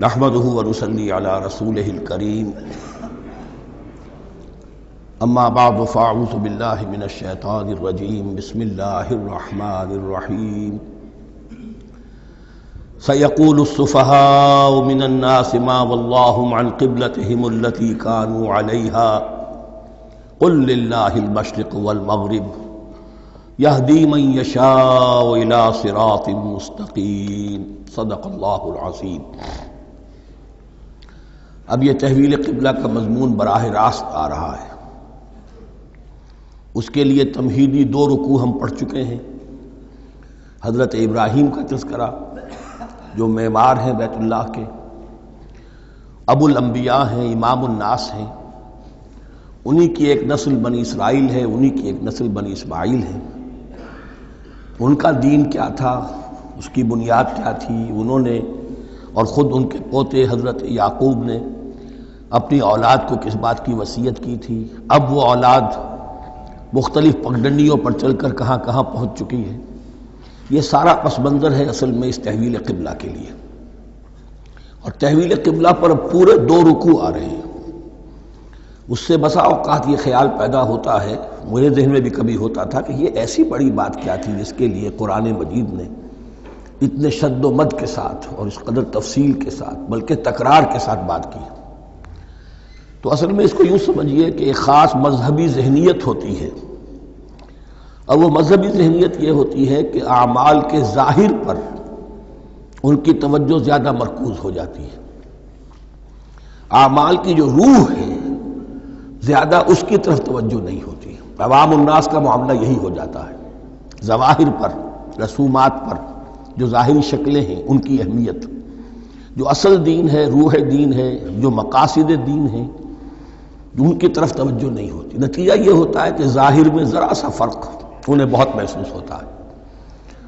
نحمده ونصلي على رسوله الكريم اما بعد فاعوذ بالله من الشيطان الرجيم بسم الله الرحمن الرحيم سيقول السفهاء من الناس ما ولاهم عن قبلتهم التي كانوا عليها قل لله المشرق والمغرب يهدي من يشاء الى صراط مستقيم صدق اللہ العظیم۔ اب یہ تحویل قبلہ کا مضمون براہ راست آ رہا ہے۔ اس کے لیے تمہیدی 2 رکوع ہم پڑھ چکے ہیں۔ حضرت ابراہیم کا تذکرہ جو معمار ہیں بیت اللہ کے، ابو الانبیاء ہیں، امام الناس ہیں، انہی کی ایک نسل بنی اسرائیل ہے، انہی کی ایک نسل بنی اسماعیل ہے۔ ان کا دین کیا تھا، اس کی بنیاد کیا تھی، انہوں نے اور خود ان کے پوتے حضرت یعقوب نے اپنی اولاد کو کس بات کی وصیت کی تھی، اب وہ اولاد مختلف پگڈنڈیوں پر چل کر کہاں کہاں پہنچ چکی ہے، یہ سارا پس منظر ہے اصل میں اس تحویل قبلہ کے لیے۔ اور تحویل قبلہ پر پورے 2 رکوع آ رہے ہیں۔ اس سے بسا اوقات یہ خیال پیدا ہوتا ہے، میرے ذہن میں بھی کبھی ہوتا تھا کہ یہ ایسی بڑی بات کیا تھی جس کے لیے قرآن مجید نے اتنے شد و مد کے ساتھ اور اس قدر تفصیل کے ساتھ بلکہ تکرار کے ساتھ بات کی۔ تو اصل میں اس کو یوں سمجھیے کہ ایک خاص مذہبی ذہنیت ہوتی ہے، اور وہ مذہبی ذہنیت یہ ہوتی ہے کہ اعمال کے ظاہر پر ان کی توجہ زیادہ مرکوز ہو جاتی ہے، اعمال کی جو روح ہے زیادہ اس کی طرف توجہ نہیں ہوتی۔ عوام الناس کا معاملہ یہی ہو جاتا ہے، ظواہر پر، رسومات پر، جو ظاہری شکلیں ہیں ان کی اہمیت، جو اصل دین ہے، روح دین ہے، جو مقاصد دین ہیں، ان کی طرف توجہ نہیں ہوتی۔ نتیجہ یہ ہوتا ہے کہ ظاہر میں ذرا سا فرق انہیں بہت محسوس ہوتا ہے،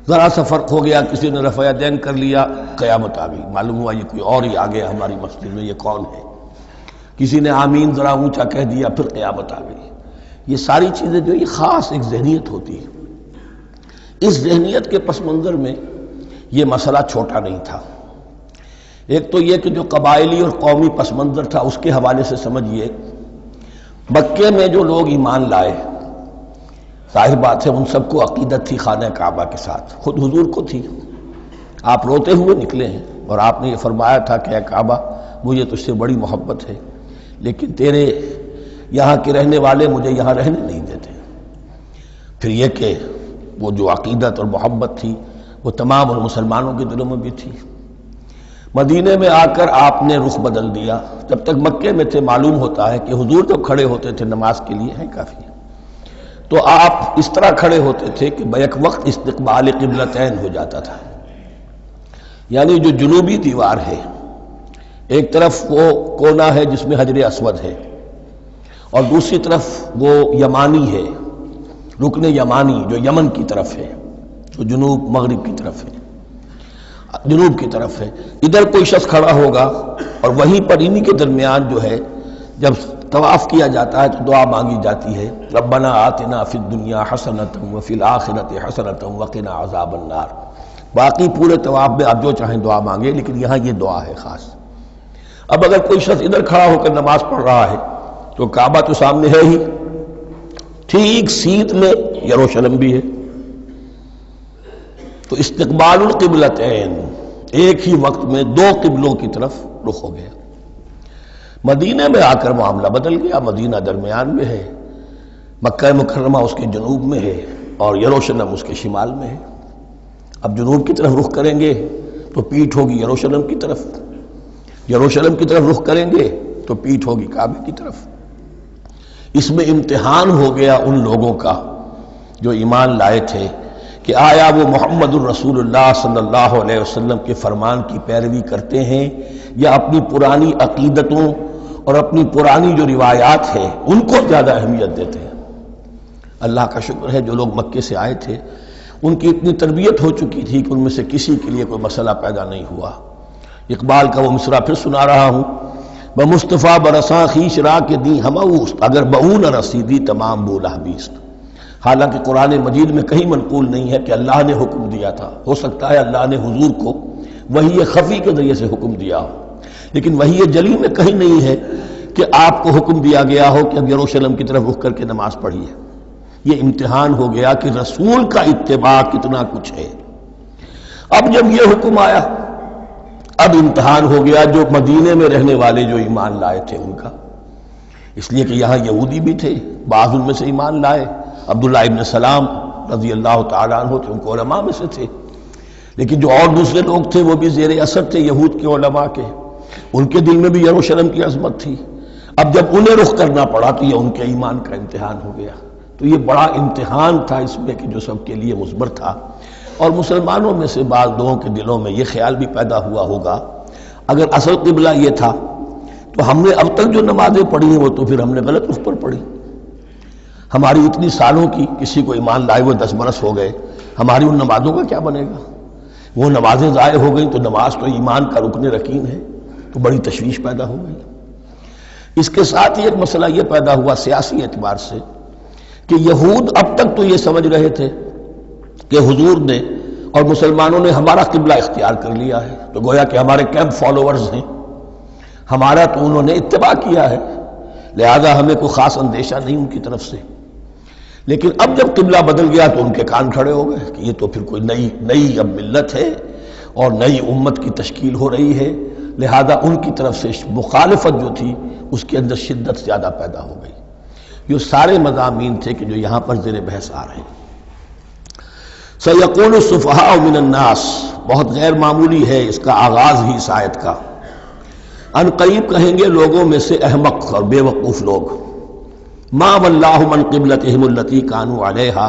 ذرا سا فرق ہو گیا، کسی نے رفع یدین کر لیا، قیامت آ گئی، معلوم ہوا یہ کوئی اور ہی آ گیا ہماری مسجد میں، یہ کون ہے؟ کسی نے آمین ذرا اونچا کہہ دیا، پھر قیامت آ گئی۔ یہ ساری چیزیں جو یہ خاص ایک ذہنیت ہوتی ہے، اس ذہنیت کے پس منظر میں یہ مسئلہ چھوٹا نہیں تھا۔ ایک تو یہ کہ جو قبائلی اور قومی پس منظر تھا اس کے حوالے سے سمجھیے، مکے میں جو لوگ ایمان لائے، ظاہر بات ہے ان سب کو عقیدت تھی خانہ کعبہ کے ساتھ، خود حضور کو تھی۔ آپ روتے ہوئے نکلے ہیں اور آپ نے یہ فرمایا تھا کہ اے کعبہ مجھے تجھ سے بڑی محبت ہے، لیکن تیرے یہاں کے رہنے والے مجھے یہاں رہنے نہیں دیتے۔ پھر یہ کہ وہ جو عقیدت اور محبت تھی وہ تمام اور مسلمانوں کے دلوں میں بھی تھی۔ مدینے میں آ کر آپ نے رخ بدل دیا۔ جب تک مکے میں تھے معلوم ہوتا ہے کہ حضور جب کھڑے ہوتے تھے نماز کے لیے ہے کافی، تو آپ اس طرح کھڑے ہوتے تھے کہ بیک وقت استقبال قبلتین ہو جاتا تھا، یعنی جو جنوبی دیوار ہے ایک طرف وہ کونا ہے جس میں حجر اسود ہے، اور دوسری طرف وہ یمانی ہے، رکن یمانی جو یمن کی طرف ہے، جو جنوب مغرب کی طرف ہے، جنوب کی طرف ہے۔ ادھر کوئی شخص کھڑا ہوگا اور وہیں پر انہی کے درمیان جو ہے جب طواف کیا جاتا ہے تو دعا مانگی جاتی ہے، ربنا آتنا فی الدنیا حسنۃ وفی الآخرۃ حسنۃ وقنا عذاب النار۔ باقی پورے طواف میں آپ جو چاہیں دعا مانگے، لیکن یہاں یہ دعا ہے خاص۔ اب اگر کوئی شخص ادھر کھڑا ہو کر نماز پڑھ رہا ہے تو کعبہ تو سامنے ہے ہی، ٹھیک سیدھ میں یروشلم بھی ہے، تو استقبال القبلتین ایک ہی وقت میں 2 قبلوں کی طرف رخ ہو گیا۔ مدینہ میں آ کر معاملہ بدل گیا، مدینہ درمیان میں ہے، مکہ مکرمہ اس کے جنوب میں ہے اور یروشلم اس کے شمال میں ہے۔ اب جنوب کی طرف رخ کریں گے تو پیٹھ ہوگی یروشلم کی طرف، یروشلم کی طرف رخ کریں گے تو پیٹھ ہوگی کعبے کی طرف۔ اس میں امتحان ہو گیا ان لوگوں کا جو ایمان لائے تھے کہ آیا وہ محمد الرسول اللہ صلی اللہ علیہ وسلم کے فرمان کی پیروی کرتے ہیں یا اپنی پرانی عقیدتوں اور اپنی پرانی جو روایات ہیں ان کو زیادہ اہمیت دیتے ہیں۔ اللہ کا شکر ہے جو لوگ مکے سے آئے تھے ان کی اتنی تربیت ہو چکی تھی کہ ان میں سے کسی کے لیے کوئی مسئلہ پیدا نہیں ہوا۔ اقبال کا وہ مصرع پھر سنا رہا ہوں، بمصطفیٰ برساں خیش را کے دی ہماؤست اگر بہو نہ رسیدی تمام بولا بیست۔ حالانکہ قرآن مجید میں کہیں منقول نہیں ہے کہ اللہ نے حکم دیا تھا، ہو سکتا ہے اللہ نے حضور کو وحی خفی کے ذریعے سے حکم دیا ہو، لیکن وحی جلی میں کہیں نہیں ہے کہ آپ کو حکم دیا گیا ہو کہ اب یروشلم کی طرف رخ کر کے نماز پڑھیے۔ یہ امتحان ہو گیا کہ رسول کا اتباع کتنا کچھ ہے۔ اب جب یہ حکم آیا، اب امتحان ہو گیا جو مدینے میں رہنے والے جو ایمان لائے تھے ان کا، اس لیے کہ یہاں یہودی بھی تھے، بعض ان میں سے ایمان لائے۔ عبداللہ ابن سلام رضی اللہ تعالیٰ عنہ تھے، ان کو علماء میں سے تھے، لیکن جو اور دوسرے لوگ تھے وہ بھی زیر اثر تھے یہود کے علماء کے، ان کے دل میں بھی یروشلم کی عظمت تھی۔ اب جب انہیں رخ کرنا پڑا تو یہ ان کے ایمان کا امتحان ہو گیا۔ تو یہ بڑا امتحان تھا اس میں کہ جو سب کے لیے مثبت تھا، اور مسلمانوں میں سے بعض لوگوں کے دلوں میں یہ خیال بھی پیدا ہوا ہوگا اگر اصل قبلہ یہ تھا تو ہم نے اب تک جو نمازیں پڑھی ہیں وہ تو پھر ہم نے غلط رخ پر پڑھی۔ ہماری اتنی سالوں کی، کسی کو ایمان لائے ہوئے 10 برس ہو گئے، ہماری ان نمازوں کا کیا بنے گا؟ وہ نمازیں ضائع ہو گئیں تو نماز تو ایمان کا رکن رکین ہے، تو بڑی تشویش پیدا ہو گئی۔ اس کے ساتھ ہی ایک مسئلہ یہ پیدا ہوا سیاسی اعتبار سے کہ یہود اب تک تو یہ سمجھ رہے تھے کہ حضور نے اور مسلمانوں نے ہمارا قبلہ اختیار کر لیا ہے، تو گویا کہ ہمارے کیمپ فالوورز ہیں، ہمارا تو انہوں نے اتباع کیا ہے، لہذا ہمیں کوئی خاص اندیشہ نہیں ان کی طرف سے۔ لیکن اب جب قبلہ بدل گیا تو ان کے کان کھڑے ہو گئے کہ یہ تو پھر کوئی نئی اب ملت ہے اور نئی امت کی تشکیل ہو رہی ہے، لہذا ان کی طرف سے مخالفت جو تھی اس کے اندر شدت زیادہ پیدا ہو گئی۔ یہ سارے مضامین تھے کہ جو یہاں پر زیر بحث آ رہے ہیں۔ سَيَقُولُ السُّفَهَاءُ مِنَ النَّاسِ، بہت غیر معمولی ہے اس کا آغاز ہی اس آیت کا۔ ان قریب کہیں گے لوگوں میں سے احمق اور بے وقوف لوگ، ما وَاللَّهُ مَنْ قِبْلَتِهِمُ الَّتِي كَانُوا عَلَيْهَا،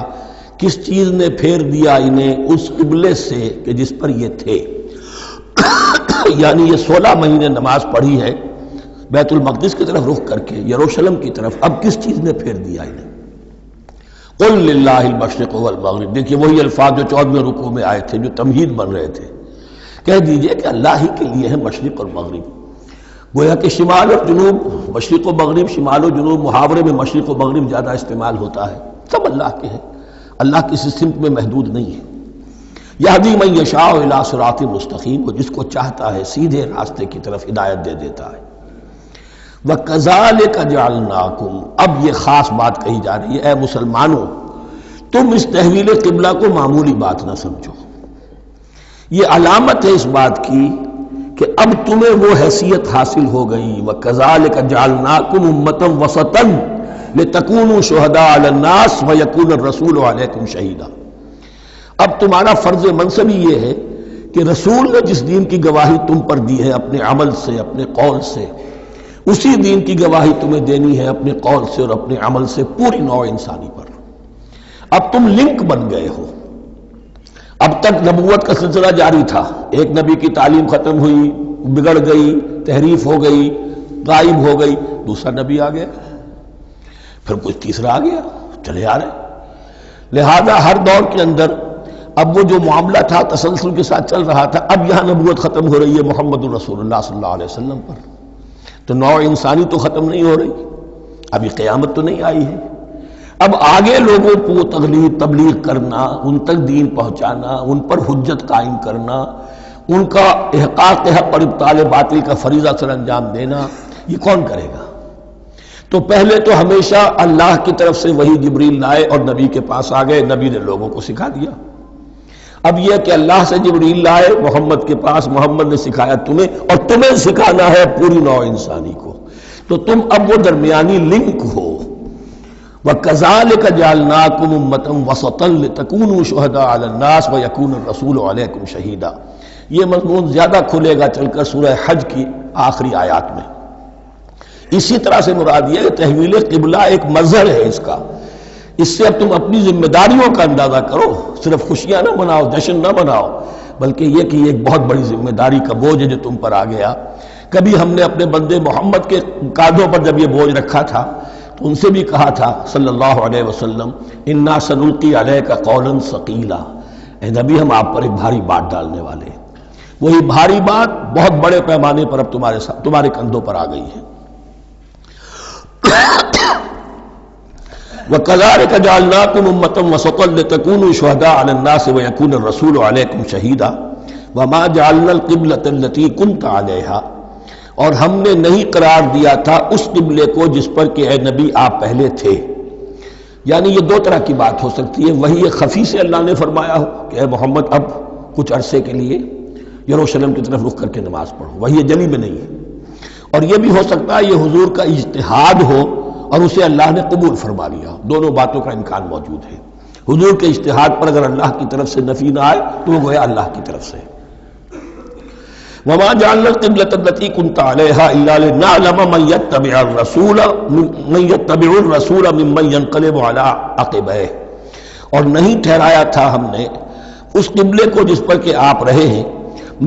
کس چیز نے پھیر دیا انہیں اس قبلے سے کہ جس پر یہ تھے۔ یعنی یہ 16 مہینے نماز پڑھی ہے بیت المقدس کی طرف رخ کر کے، یروشلم کی طرف، اب کس چیز نے پھیر دیا انہیں؟ قُلْ لِلَّهِ الْمَشْرِقُ وَالْمَغْرِبُ، دیکھیے وہی الفاظ جو 14ویں رکوع میں آئے تھے جو تمہید بن رہے تھے، کہہ دیجئے کہ اللہ ہی کے لیے ہے مشرق اور مغرب۔ گویا کہ شمال اور جنوب، مشرق و مغرب، شمال و جنوب، محاورے میں مشرق و مغرب زیادہ استعمال ہوتا ہے، سب اللہ کے ہیں، اللہ کسی سمت میں محدود نہیں ہے۔ یہدی من یشاء الی صراط مستقیم، وہ جس کو چاہتا ہے سیدھے راستے کی طرف ہدایت دے دیتا ہے۔ وَكَذَلِكَ جَعَلْنَاكُمْ، اب یہ خاص بات کہی جا رہی ہے، اے مسلمانوں تم اس تحویل قبلہ کو معمولی بات نہ سمجھو، یہ علامت ہے اس بات کی کہ اب تمہیں وہ حیثیت حاصل ہو گئی۔ وَكَذَلِكَ جَعَلْنَاكُمْ أُمَّةً وَسَطًا لِتَكُونُوا شُهَدَاءَ عَلَى النَّاسِ وَيَكُونَ الرَّسُولُ عَلَيْكُمْ شَهِيدًا، اب تمہارا فرض منصب یہ ہے کہ رسول نے جس دین کی گواہی تم پر دی ہے اپنے عمل سے، اپنے قول سے، اسی دین کی گواہی تمہیں دینی ہے اپنے قول سے اور اپنے عمل سے پوری نوع انسانی پر۔ اب تم لنک بن گئے ہو۔ اب تک نبوت کا سلسلہ جاری تھا، ایک نبی کی تعلیم ختم ہوئی، بگڑ گئی، تحریف ہو گئی، غائب ہو گئی، دوسرا نبی آ گیا، پھر کوئی تیسرا آ گیا، چلے آ رہے۔ لہذا ہر دور کے اندر اب وہ جو معاملہ تھا تسلسل کے ساتھ چل رہا تھا، اب یہاں نبوت ختم ہو رہی ہے محمد الرسول اللہ صلی اللہ علیہ وسلم پر، تو نوع انسانی تو ختم نہیں ہو رہی، ابھی قیامت تو نہیں آئی ہے۔ اب آگے لوگوں کو تبلیغ کرنا، ان تک دین پہنچانا، ان پر حجت قائم کرنا، ان کا احقاق حق اور ابطال باطل کا فریضہ سر انجام دینا، یہ کون کرے گا؟ تو پہلے تو ہمیشہ اللہ کی طرف سے وہی جبریل لائے اور نبی کے پاس آ گئے، نبی نے لوگوں کو سکھا دیا۔ اب یہ کہ اللہ سے جبریل لائے محمد کے پاس، محمد نے سکھایا تمہیں، اور تمہیں سکھانا ہے پوری نوع انسانی کو، تو تم اب وہ درمیانی لنک ہو۔ وَكَذَلِكَ جَعَلْنَاكُمْ أُمَّةً وَسَطًا لِتَكُونُوا شُهَدَاءَ عَلَى النَّاسِ وَيَكُونَ الرَّسُولُ عَلَيْكُمْ شَهِيدًا، یہ مضمون زیادہ کھلے گا چل کر سورہ حج کی آخری آیات میں۔ اسی طرح سے مراد یہ کہ تحویل قبلہ ایک مظہر ہے اس کا، اس سے اب تم اپنی ذمہ داریوں کا اندازہ کرو، صرف خوشیاں نہ مناؤ، جشن نہ مناؤ، بلکہ یہ کہ یہ ایک بہت بڑی ذمہ داری کا بوجھ ہے جو تم پر آ گیا۔ کبھی ہم نے اپنے بندے محمد کے کاندھوں پر جب یہ بوجھ رکھا تھا تو ان سے بھی کہا تھا صلی اللہ علیہ وسلم، اِنَّا سَنُلْقِي عَلَيْكَ قَوْلًا ثَقِيلًا، اے نبی ہم آپ پر ایک بھاری بات ڈالنے والے ہیں۔ وہی بھاری بات بہت بڑے پیمانے پر اب تمہارے کندھوں پر آ گئی ہے۔ وَكَذَلِكَ جَعَلْنَاكُمْ أُمَّةً وَسَطًا لِتَكُونُوا شُهَدَاءَ عَلَى النَّاسِ وَيَكُونَ الرَّسُولُ عَلَيْكُمْ شَهِيدًا وَمَا جَعَلْنَا الْقِبْلَةَ الَّتِي كُنْتَ عَلَيْهَا، اور ہم نے نہیں قرار دیا تھا اس قبلے کو جس پر کہ اے نبی آپ پہلے تھے. یعنی یہ دو طرح کی بات ہو سکتی ہے، وہی خفی سے اللہ نے فرمایا ہو کہ اے محمد اب کچھ عرصے کے لیے یروشلم کی طرف رخ کر کے نماز پڑھو، وہی جلی میں نہیں ہے. اور یہ بھی ہو سکتا ہے یہ حضور کا اجتہاد ہو اور اسے اللہ نے قبول فرما لیا ہو. دونوں باتوں کا امکان موجود ہے. حضور کے اجتہاد پر اگر اللہ کی طرف سے نفی نہ آئے تو وہ گویا اللہ کی طرف سے. وما جعلنا القبلة التي كنت عليها إلا لنعلم من يتبع الرسول ممن ينقلب على عقبيه. اور نہیں ٹھہرایا تھا ہم نے اس قبلے کو جس پر کہ آپ رہے ہیں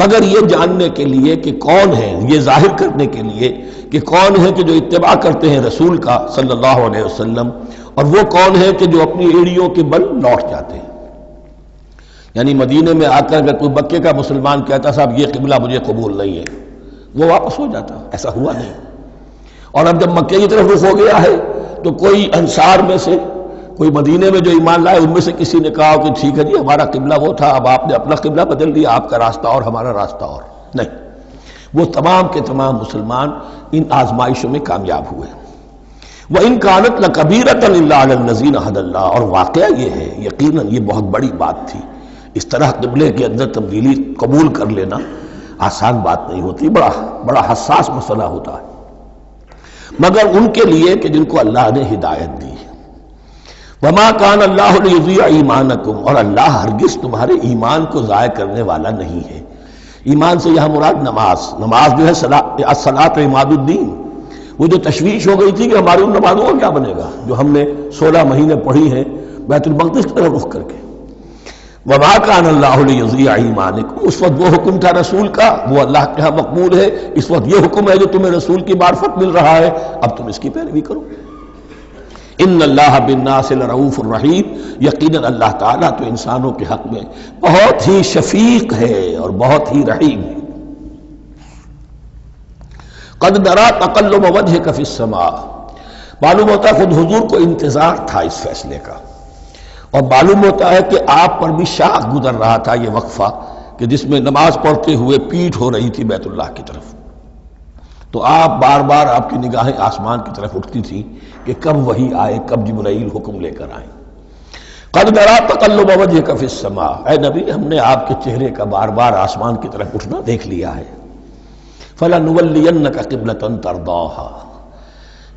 مگر یہ جاننے کے لیے کہ کون ہے، یہ ظاہر کرنے کے لیے کہ کون ہے کہ جو اتباع کرتے ہیں رسول کا صلی اللہ علیہ وسلم، اور وہ کون ہے کہ جو اپنی ایڑیوں کے بل لوٹ جاتے ہیں. یعنی مدینے میں آ کر اگر کوئی مکے کا مسلمان کہتا صاحب یہ قبلہ مجھے قبول نہیں ہے، وہ واپس ہو جاتا. ایسا ہوا نہیں. اور اب جب مکے کی طرف رخ ہو گیا ہے تو کوئی انصار میں سے، کوئی مدینے میں جو ایمان لائے ان میں سے کسی نے کہا کہ ٹھیک ہے جی ہمارا قبلہ وہ تھا، اب آپ نے اپنا قبلہ بدل دیا، آپ کا راستہ اور ہمارا راستہ اور. نہیں، وہ تمام کے تمام مسلمان ان آزمائشوں میں کامیاب ہوئے. وَإِن كَانَتْ لَكَبِيرَةً إِلَّا عَلَى الَّذِينَ هَدَى اللَّهُ. اور واقعہ یہ ہے، یقیناً یہ بہت بڑی بات تھی. اس طرح قبلے کے اندر تبدیلی قبول کر لینا آسان بات نہیں ہوتی، بڑا حساس مسئلہ ہوتا ہے، مگر ان کے لیے کہ جن کو اللہ نے ہدایت دی. وَمَا كَانَ اللَّهُ لِيُضِيعَ إِيمَانَكُمْ. اور اللہ ہرگز تمہارے ایمان کو ضائع کرنے والا نہیں ہے. ایمان سے یہاں مراد نماز جو ہے الصلاۃ عماد الدین. وہ جو تشویش ہو گئی تھی کہ ہماری ان نمازوں کا کیا بنے گا جو ہم نے 16 مہینے پڑھی ہیں بیت المقدس کی طرف رخ کر کے. وَمَا كَانَ اللَّهُ لِيُضِيعَ إِيمَانَكُمْ. اس وقت وہ حکم تھا رسول کا، وہ اللہ کے ہاں مقبول ہے. اس وقت یہ حکم ہے جو تمہیں رسول کی معرفت مل رہا ہے، اب تم اس کی پیروی کرو. ان اللہ بالناس لرؤوف الرحیم. یقیناً اللہ تعالیٰ تو انسانوں کے حق میں بہت ہی شفیق ہے اور بہت ہی رحیم ہے. قد نرى تقلب وجهك في السماء. معلوم ہوتا ہے خود حضور کو انتظار تھا اس فیصلے کا، اور معلوم ہوتا ہے کہ آپ پر بھی شاخ گزر رہا تھا یہ وقفہ کہ جس میں نماز پڑھتے ہوئے پیٹھ ہو رہی تھی بیت اللہ کی طرف. تو آپ بار بار آپ کی نگاہیں آسمان کی طرف اٹھتی تھی کہ کب وحی آئے، کب جبرائیل حکم لے کر آئیں. قد نرى تقلب وجهك في السماء. اے نبی ہم نے آپ کے چہرے کا بار بار آسمان کی طرف اٹھنا دیکھ لیا ہے. فَلَنُوَلِّيَنَّكَ قِبْلَةً تَرْضَاهَا.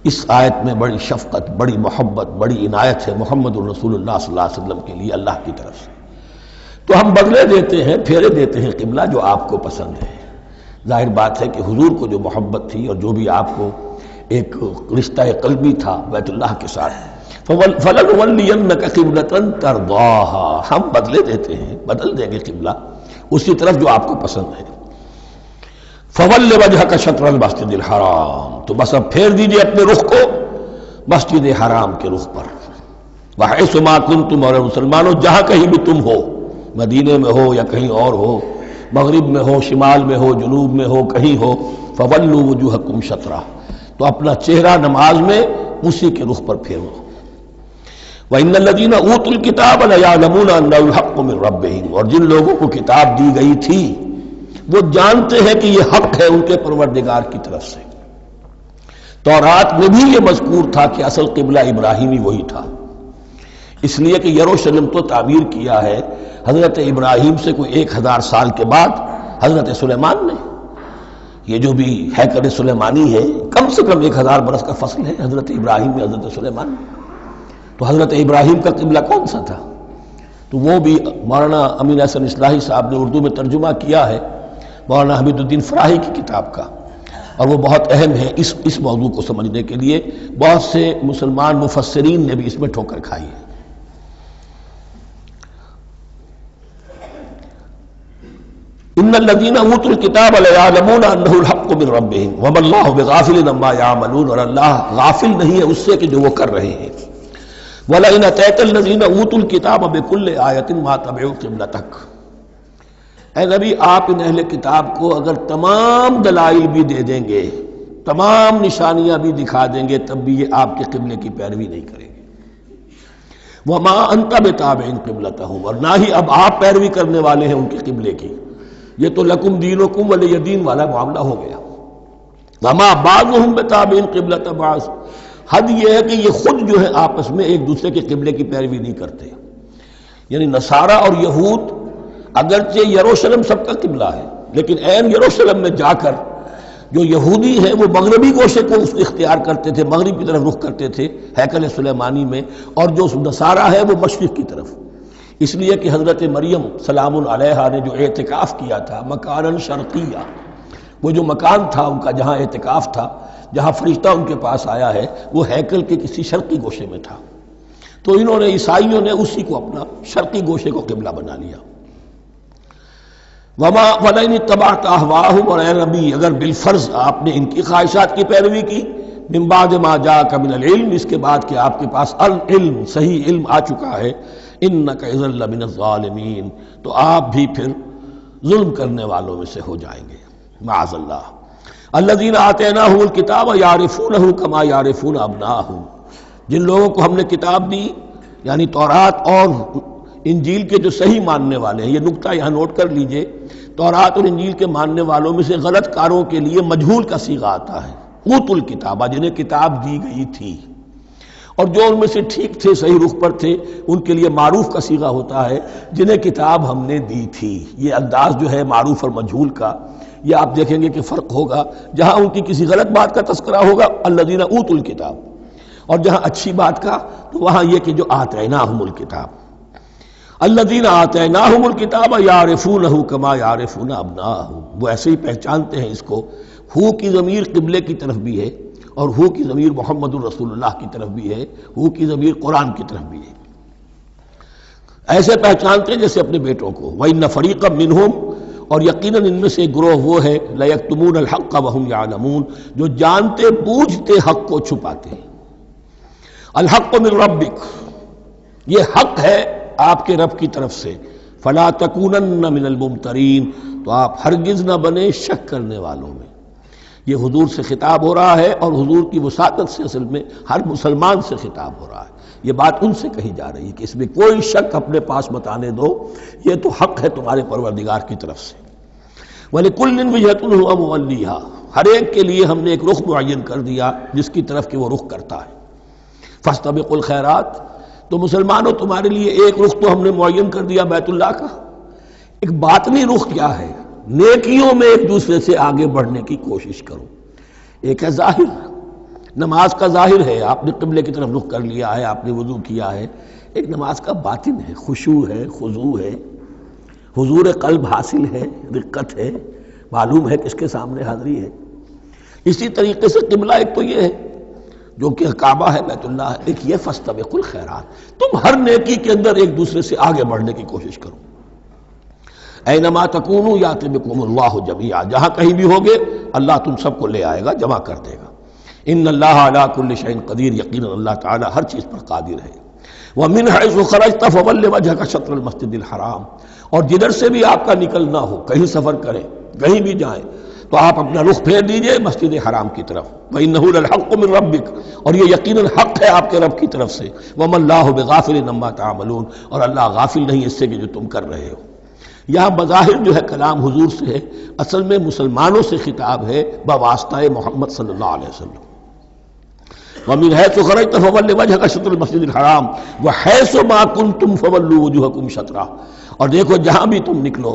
اس آیت میں بڑی شفقت، بڑی محبت، بڑی عنایت ہے محمد الرسول اللہ صلی اللہ علیہ وسلم کے لیے اللہ کی طرف سے. تو ہم بدلے دیتے ہیں، پھیرے دیتے ہیں قبلہ جو آپ کو پسند ہے. ظاہر بات ہے کہ حضور کو جو محبت تھی اور جو بھی آپ کو ایک رشتہ قلبی تھا بیت اللہ کے ساتھ، فَلَنُوَلِّيَنَّكَ قِبْلَةً تَرْضَاهَا. ہم بدلے دیتے ہیں، بدل دیں گے قبلہ اسی طرف جو آپ کو پسند ہے. فَوَلِّ وَجْهَكَ شَطْرَ الْمَسْجِدِ الْحَرَامِ. تو بس اب پھیر دیجئے اپنے رخ کو مسجد حرام کے رخ پر. وَحَيْثُ مَا كُنْتُمْ. اور مسلمانوں جہاں کہیں بھی تم ہو، مدینے میں ہو یا کہیں اور ہو، مغرب میں ہو، شمال میں ہو، جنوب میں ہو، کہیں ہو، فَوَلُّوا وُجُوهَكُمْ شَطْرَهُ. تو اپنا چہرہ نماز میں اسی کے رخ پر پھیرو. وَإِنَّ الَّذِينَ أُوتُوا الْكِتَابَ لَيَعْلَمُونَ أَنَّهُ الْحَقُّ مِنْ رَبِّهِمْ. اور جن لوگوں کو کتاب دی گئی تھی وہ جانتے ہیں کہ یہ حق ہے ان کے پروردگار کی طرف سے. تورات میں بھی یہ مذکور تھا کہ اصل قبلہ ابراہیمی وہی تھا، اس لیے کہ یروشلم تو تعمیر کیا ہے حضرت ابراہیم سے کوئی 1000 سال کے بعد حضرت سلیمان نے. یہ جو بھی ہیکل سلیمانی ہے کم سے کم 1000 برس کا فصل ہے حضرت ابراہیم میں حضرت سلیمان میں. تو حضرت ابراہیم کا قبلہ کون سا تھا؟ تو وہ بھی مولانا امین احسن اصلاحی صاحب نے اردو میں ترجمہ کیا ہے مولانا حمید الدین فراہی کی کتاب کا، اور وہ بہت اہم ہے اس موضوع کو سمجھنے کے لیے. بہت سے مسلمان مفسرین نے بھی اس میں ٹھوکر کھائی ہے. ان الذين اوتوا الكتاب ليعلمون انه الحق من ربهم وما الله بغافل عما يعملون. اور اللہ غافل نہیں ہے اس سے کہ جو وہ کر رہے ہیں. ولئن اتيت الذين اوتوا الكتاب بكل آية ما تبعوا قبلتك. اے نبی آپ ان اہل کتاب کو اگر تمام دلائل بھی دے دیں گے، تمام نشانیاں بھی دکھا دیں گے، تب بھی یہ آپ کے قبلے کی پیروی نہیں کریں گے. وما انت بتابع قبلتهم. اور نہ ہی اب آپ پیروی کرنے والے ہیں ان کے قبلے کی. یہ تو لکم دینکم ولی دین والا معاملہ ہو گیا. وما بعضهم بتابع قبلۃ بعض، حد یہ ہے کہ یہ خود جو ہے آپس میں ایک دوسرے کے قبلے کی پیروی نہیں کرتے. یعنی نصارہ اور یہود اگرچہ یروشلم سب کا قبلہ ہے، لیکن عین یروشلم میں جا کر جو یہودی ہیں وہ مغربی گوشے کو اختیار کرتے تھے، مغرب کی طرف رخ کرتے تھے ہیکل سلیمانی میں، اور جو نصارہ ہے وہ مشرق کی طرف. اس لیے کہ حضرت مریم سلام علیہا نے جو اعتکاف کیا تھا مکاناً شرقیہ، وہ جو مکان تھا ان کا جہاں اعتکاف تھا، جہاں فرشتہ ان کے پاس آیا ہے، وہ ہیکل کے کسی شرقی گوشے میں تھا. تو انہوں نے عیسائیوں نے اسی کو اپنا شرقی گوشے کو قبلہ بنا لیا. وما ولئن اتبعت اهواءهم، اور اے نبی اگر بالفرض آپ نے ان کی خواہشات کی پیروی کی، من بعد ما جاءك من العلم، اس کے بعد کہ آپ کے پاس العلم صحیح علم آ چکا ہے، انك اذا لمن الظالمین، تو آپ بھی پھر ظلم کرنے والوں میں سے ہو جائیں گے معاذ اللہ. الذین آتیناہم الکتاب یعرفونہ کما یعرفون ابناءہم، جن لوگوں کو ہم نے کتاب دی یعنی تورات اور انجیل کے جو صحیح ماننے والے ہیں، یہ نکتہ یہاں نوٹ کر لیجئے، تورات اور انجیل کے ماننے والوں میں سے غلط کاروں کے لیے مجہول کا صیغہ آتا ہے، اوتوا الکتابہ، جنہیں کتاب دی گئی تھی، اور جو ان میں سے ٹھیک تھے صحیح رخ پر تھے ان کے لیے معروف کا صیغہ ہوتا ہے جنہیں کتاب ہم نے دی تھی. یہ انداز جو ہے معروف اور مجہول کا، یہ آپ دیکھیں گے کہ فرق ہوگا. جہاں ان کی کسی غلط بات کا تذکرہ ہوگا الذین اوتوا الکتاب، اور جہاں اچھی بات کا تو وہاں یہ کہ جو آتیناہم الکتاب. الذین آتیناہم الکتاب یعرفونہ کما یعرفون ابناءہم، وہ ایسے ہی پہچانتے ہیں اس کو. ہو کی ضمیر قبلے کی طرف بھی ہے، اور ہو کی ضمیر محمد الرسول اللہ کی طرف بھی ہے، ہو کی ضمیر قرآن کی طرف بھی ہے. ایسے پہچانتے ہیں جیسے اپنے بیٹوں کو. وَإِنَّ فَرِيقًا مِّنْهُمْ، اور یقیناً ان میں سے ایک گروہ وہ ہے لَيَكْتُمُونَ الْحَقَّ وَهُمْ يَعْلَمُونَ، جو جانتے بوجھتے حق کو چھپاتے ہیں. الحق من ربک، یہ حق ہے آپ کے رب کی طرف سے. فلا تکونن من الممترین، تو آپ ہرگز نہ بنے شک کرنے والوں میں. یہ حضور سے خطاب ہو رہا ہے، اور حضور کی وساطت سے اصل میں ہر مسلمان سے خطاب ہو رہا ہے. یہ بات ان سے کہی جا رہی ہے کہ اس میں کوئی شک اپنے پاس مت آنے دو، یہ تو حق ہے تمہارے پروردگار کی طرف سے. وَلِكُلٍّ وِجْهَةٌ هُوَ مُوَلِّيهَا، ہر ایک کے لیے ہم نے ایک رخ معین کر دیا جس کی طرف کہ وہ رخ کرتا ہے. فَاسْتَبِقُوا الْخَيْرَاتِ، تو مسلمانوں تمہارے لیے ایک رخ تو ہم نے معین کر دیا بیت اللہ کا. ایک باطنی رخ کیا ہے؟ نیکیوں میں ایک دوسرے سے آگے بڑھنے کی کوشش کرو. ایک ہے ظاہر، نماز کا ظاہر ہے، آپ نے قبلے کی طرف رخ کر لیا ہے، آپ نے وضو کیا ہے. ایک نماز کا باطن ہے، خشوع ہے، خضوع ہے، حضور قلب حاصل ہے، رقت ہے، معلوم ہے کس کے سامنے حاضری ہے. اسی طریقے سے قبلہ ایک تو یہ ہے جو کہ کعبہ ہے، بیت اللہ ہے، ایک یہ فاستبقوا الخیرات، تم ہر نیکی کے اندر ایک دوسرے سے آگے بڑھنے کی کوشش کرو. اینما تکونوا یأتی بکم اللہ جمیعا، جہاں کہیں بھی ہوگے اللہ تم سب کو لے آئے گا، جمع کر دے گا. ان اللہ علی کل شیء قدیر، یقینا اللہ تعالی ہر چیز پر قادر ہے. ومن حیث خرجت فول وجهک شطر المسجد الحرام، اور جدھر سے بھی آپ کا نکلنا ہو، کہیں سفر کریں، کہیں بھی جائیں، تو آپ اپنا رخ پھیر دیجئے مسجد حرام کی طرف. وَإِنَّهُ لَلْحَقُّ مِن رَبِّكَ، اور یہ یقیناً حق ہے آپ کے رب کی طرف سے. وَمَا اللَّهُ بِغَافِلٍ عَمَّا تَعْمَلُونَ، اور اللہ غافل نہیں اس سے کہ جو تم کر رہے ہو. یہاں بظاہر جو ہے کلام حضور سے ہے، اصل میں مسلمانوں سے خطاب ہے بواسطہ محمد صلی اللہ علیہ وسلم. وَمِنْ حَيْثُ خَرَجْتَ فَوَلِّ وَجْهَكَ شَطْرَ الْمَسْجِدِ الْحَرَامِ وَحَيْثُ مَا كُنْتُمْ فَوَلُّوا وُجُوهَكُمْ شَطْرَهُ، اور دیکھو جہاں بھی تم نکلو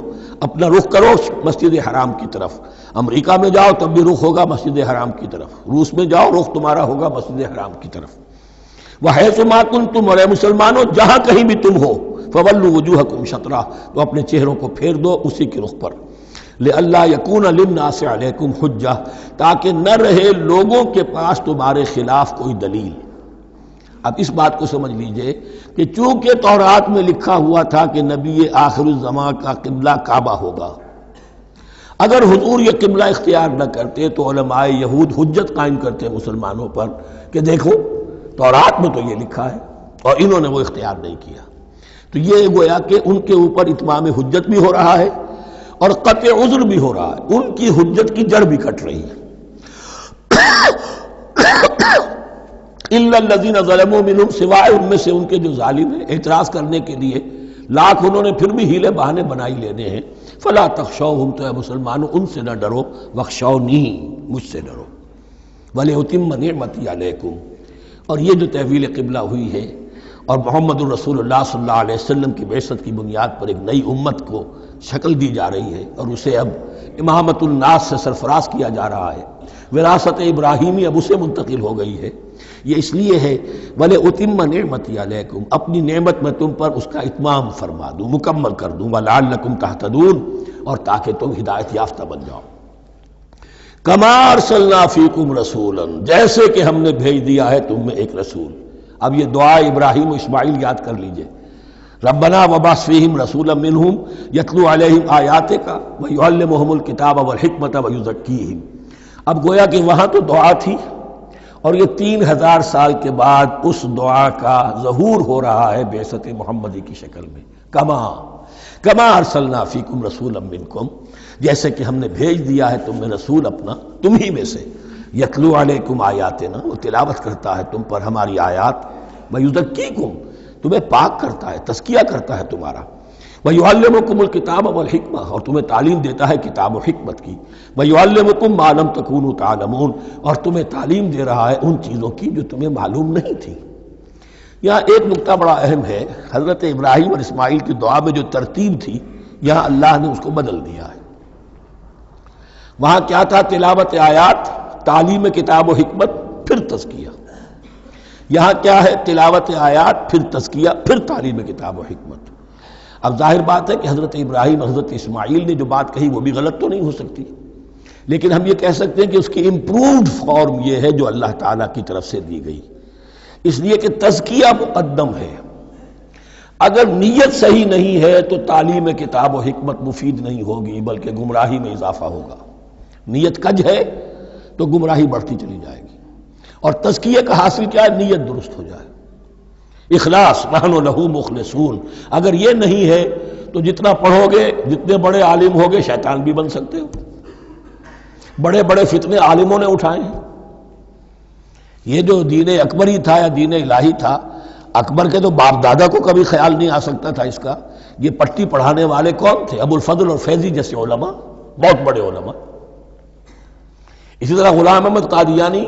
اپنا رخ کرو مسجد حرام کی طرف. امریکہ میں جاؤ تب بھی رخ ہوگا مسجد حرام کی طرف، روس میں جاؤ رخ تمہارا ہوگا مسجد حرام کی طرف. وَحَيْثُ مَا كُنْتُمْ، اور اے مسلمانوں جہاں کہیں بھی تم ہو، فَوَلُّوا وُجُوهَكُمْ شَطْرَهُ، تو اپنے چہروں کو پھیر دو اسی کے رخ پر. لِأَلَّا يَكُونَ لِلنَّاسِ عَلَيْكُمْ حُجَّةٌ، تاکہ نہ رہے لوگوں کے پاس تمہارے خلاف کوئی دلیل. اب اس بات کو سمجھ لیجئے کہ چونکہ تورات میں لکھا ہوا تھا کہ نبی آخر الزمان کا قبلہ کعبہ ہوگا، اگر حضور یہ قبلہ اختیار نہ کرتے تو علماء یہود حجت قائم کرتے مسلمانوں پر کہ دیکھو تورات میں تو یہ لکھا ہے اور انہوں نے وہ اختیار نہیں کیا. تو یہ گویا کہ ان کے اوپر اتمام حجت بھی ہو رہا ہے اور قطع عذر بھی ہو رہا ہے، ان کی حجت کی جڑ بھی کٹ رہی ہے. الا الذین ظلموا منہم، سوائے ان میں سے ان کے جو ظالم ہیں، اعتراض کرنے کے لیے لاکھ انہوں نے پھر بھی ہیلے بہانے بنائی لینے ہیں. فلا تخشوہم، تو اے مسلمانوں ان سے نہ ڈرو، واخشونی، مجھ سے ڈرو. وَلِأُتِمَّ نِعْمَتِي عَلَيْكُمْ، اور یہ جو تحویل قبلہ ہوئی ہے اور محمد الرسول اللہ صلی اللہ علیہ وسلم کی بعثت کی بنیاد پر ایک نئی امت کو شکل دی جا رہی ہے اور اسے اب امامت الناس سے سرفراز کیا جا رہا ہے، وراثت ابراہیمی اب اسے منتقل ہو گئی ہے، یہ اس لیے ہے وَلِأُتِمَّ نِعْمَتِي عَلَيْكُمْ، اپنی نعمت میں تم پر اس کا اتمام فرما دوں، مکمل کر دوں، وَلَعَلَّكُمْ تَهْتَدُونَ، اور تاکہ تم ہدایت یافتہ بن جاؤ۔ کَمَا أَرْسَلْنَا فِيكُمْ رَسُولًا، جیسے کہ ہم نے بھیج دیا ہے تم میں ایک رسول۔ اب یہ دعا ابراہیم و اسماعیل یاد کر لیجئے، ربنا وبعث فیہم رسولا منہم یتلو علیہم آیاتک ویعلمہم الکتاب والحکمت ویزکیہم۔ اب گویا کہ وہاں تو دعا تھی اور یہ 3000 سال کے بعد اس دعا کا ظہور ہو رہا ہے بعثت محمدی کی شکل میں۔ کما ارسلنا فیکم رسولا منکم، جیسے کہ ہم نے بھیج دیا ہے تم میں رسول اپنا تم ہی میں سے، یتلو علیکم آیاتنا، وہ تلاوت کرتا ہے تم پر ہماری آیات، ویزکیکم، تمہیں پاک کرتا ہے، تزکیہ کرتا ہے تمہارا، ویعلمکم الکتاب والحکمہ، اور تمہیں تعلیم دیتا ہے کتاب و حکمت کی، ویعلمکم ما لم تکونوا تعلمون، اور تمہیں تعلیم دے رہا ہے ان چیزوں کی جو تمہیں معلوم نہیں تھی۔ یہاں ایک نکتہ بڑا اہم ہے، حضرت ابراہیم اور اسماعیل کی دعا میں جو ترتیب تھی یہاں اللہ نے اس کو بدل دیا ہے۔ وہاں کیا تھا؟ تلاوت آیات، تعلیم کتاب و حکمت، پھر تزکیہ۔ یہاں کیا ہے؟ تلاوت آیات، پھر تزکیہ، پھر تعلیم کتاب و حکمت۔ اب ظاہر بات ہے کہ حضرت ابراہیم حضرت اسماعیل نے جو بات کہی وہ بھی غلط تو نہیں ہو سکتی، لیکن ہم یہ کہہ سکتے ہیں کہ اس کی امپرووڈ فارم یہ ہے جو اللہ تعالیٰ کی طرف سے دی گئی، اس لیے کہ تزکیہ مقدم ہے۔ اگر نیت صحیح نہیں ہے تو تعلیم کتاب و حکمت مفید نہیں ہوگی بلکہ گمراہی میں اضافہ ہوگا۔ نیت کج ہے تو گمراہی بڑھتی چلی جائے گی، اور تزکیہ کا حاصل کیا ہے؟ نیت درست ہو جائے، اخلاص، نحن لہ مخلصون۔ اگر یہ نہیں ہے تو جتنا پڑھو گے، جتنے بڑے عالم ہوگے، شیطان بھی بن سکتے ہو۔ بڑے بڑے فتنے عالموں نے اٹھائے ہیں۔ یہ جو دین اکبری تھا یا دین الہی تھا، اکبر کے تو باپ دادا کو کبھی خیال نہیں آ سکتا تھا اس کا۔ یہ پٹی پڑھانے والے کون تھے؟ ابو الفضل اور فیضی جیسے علماء، بہت بڑے علماء۔ اسی طرح غلام احمد قادیانی،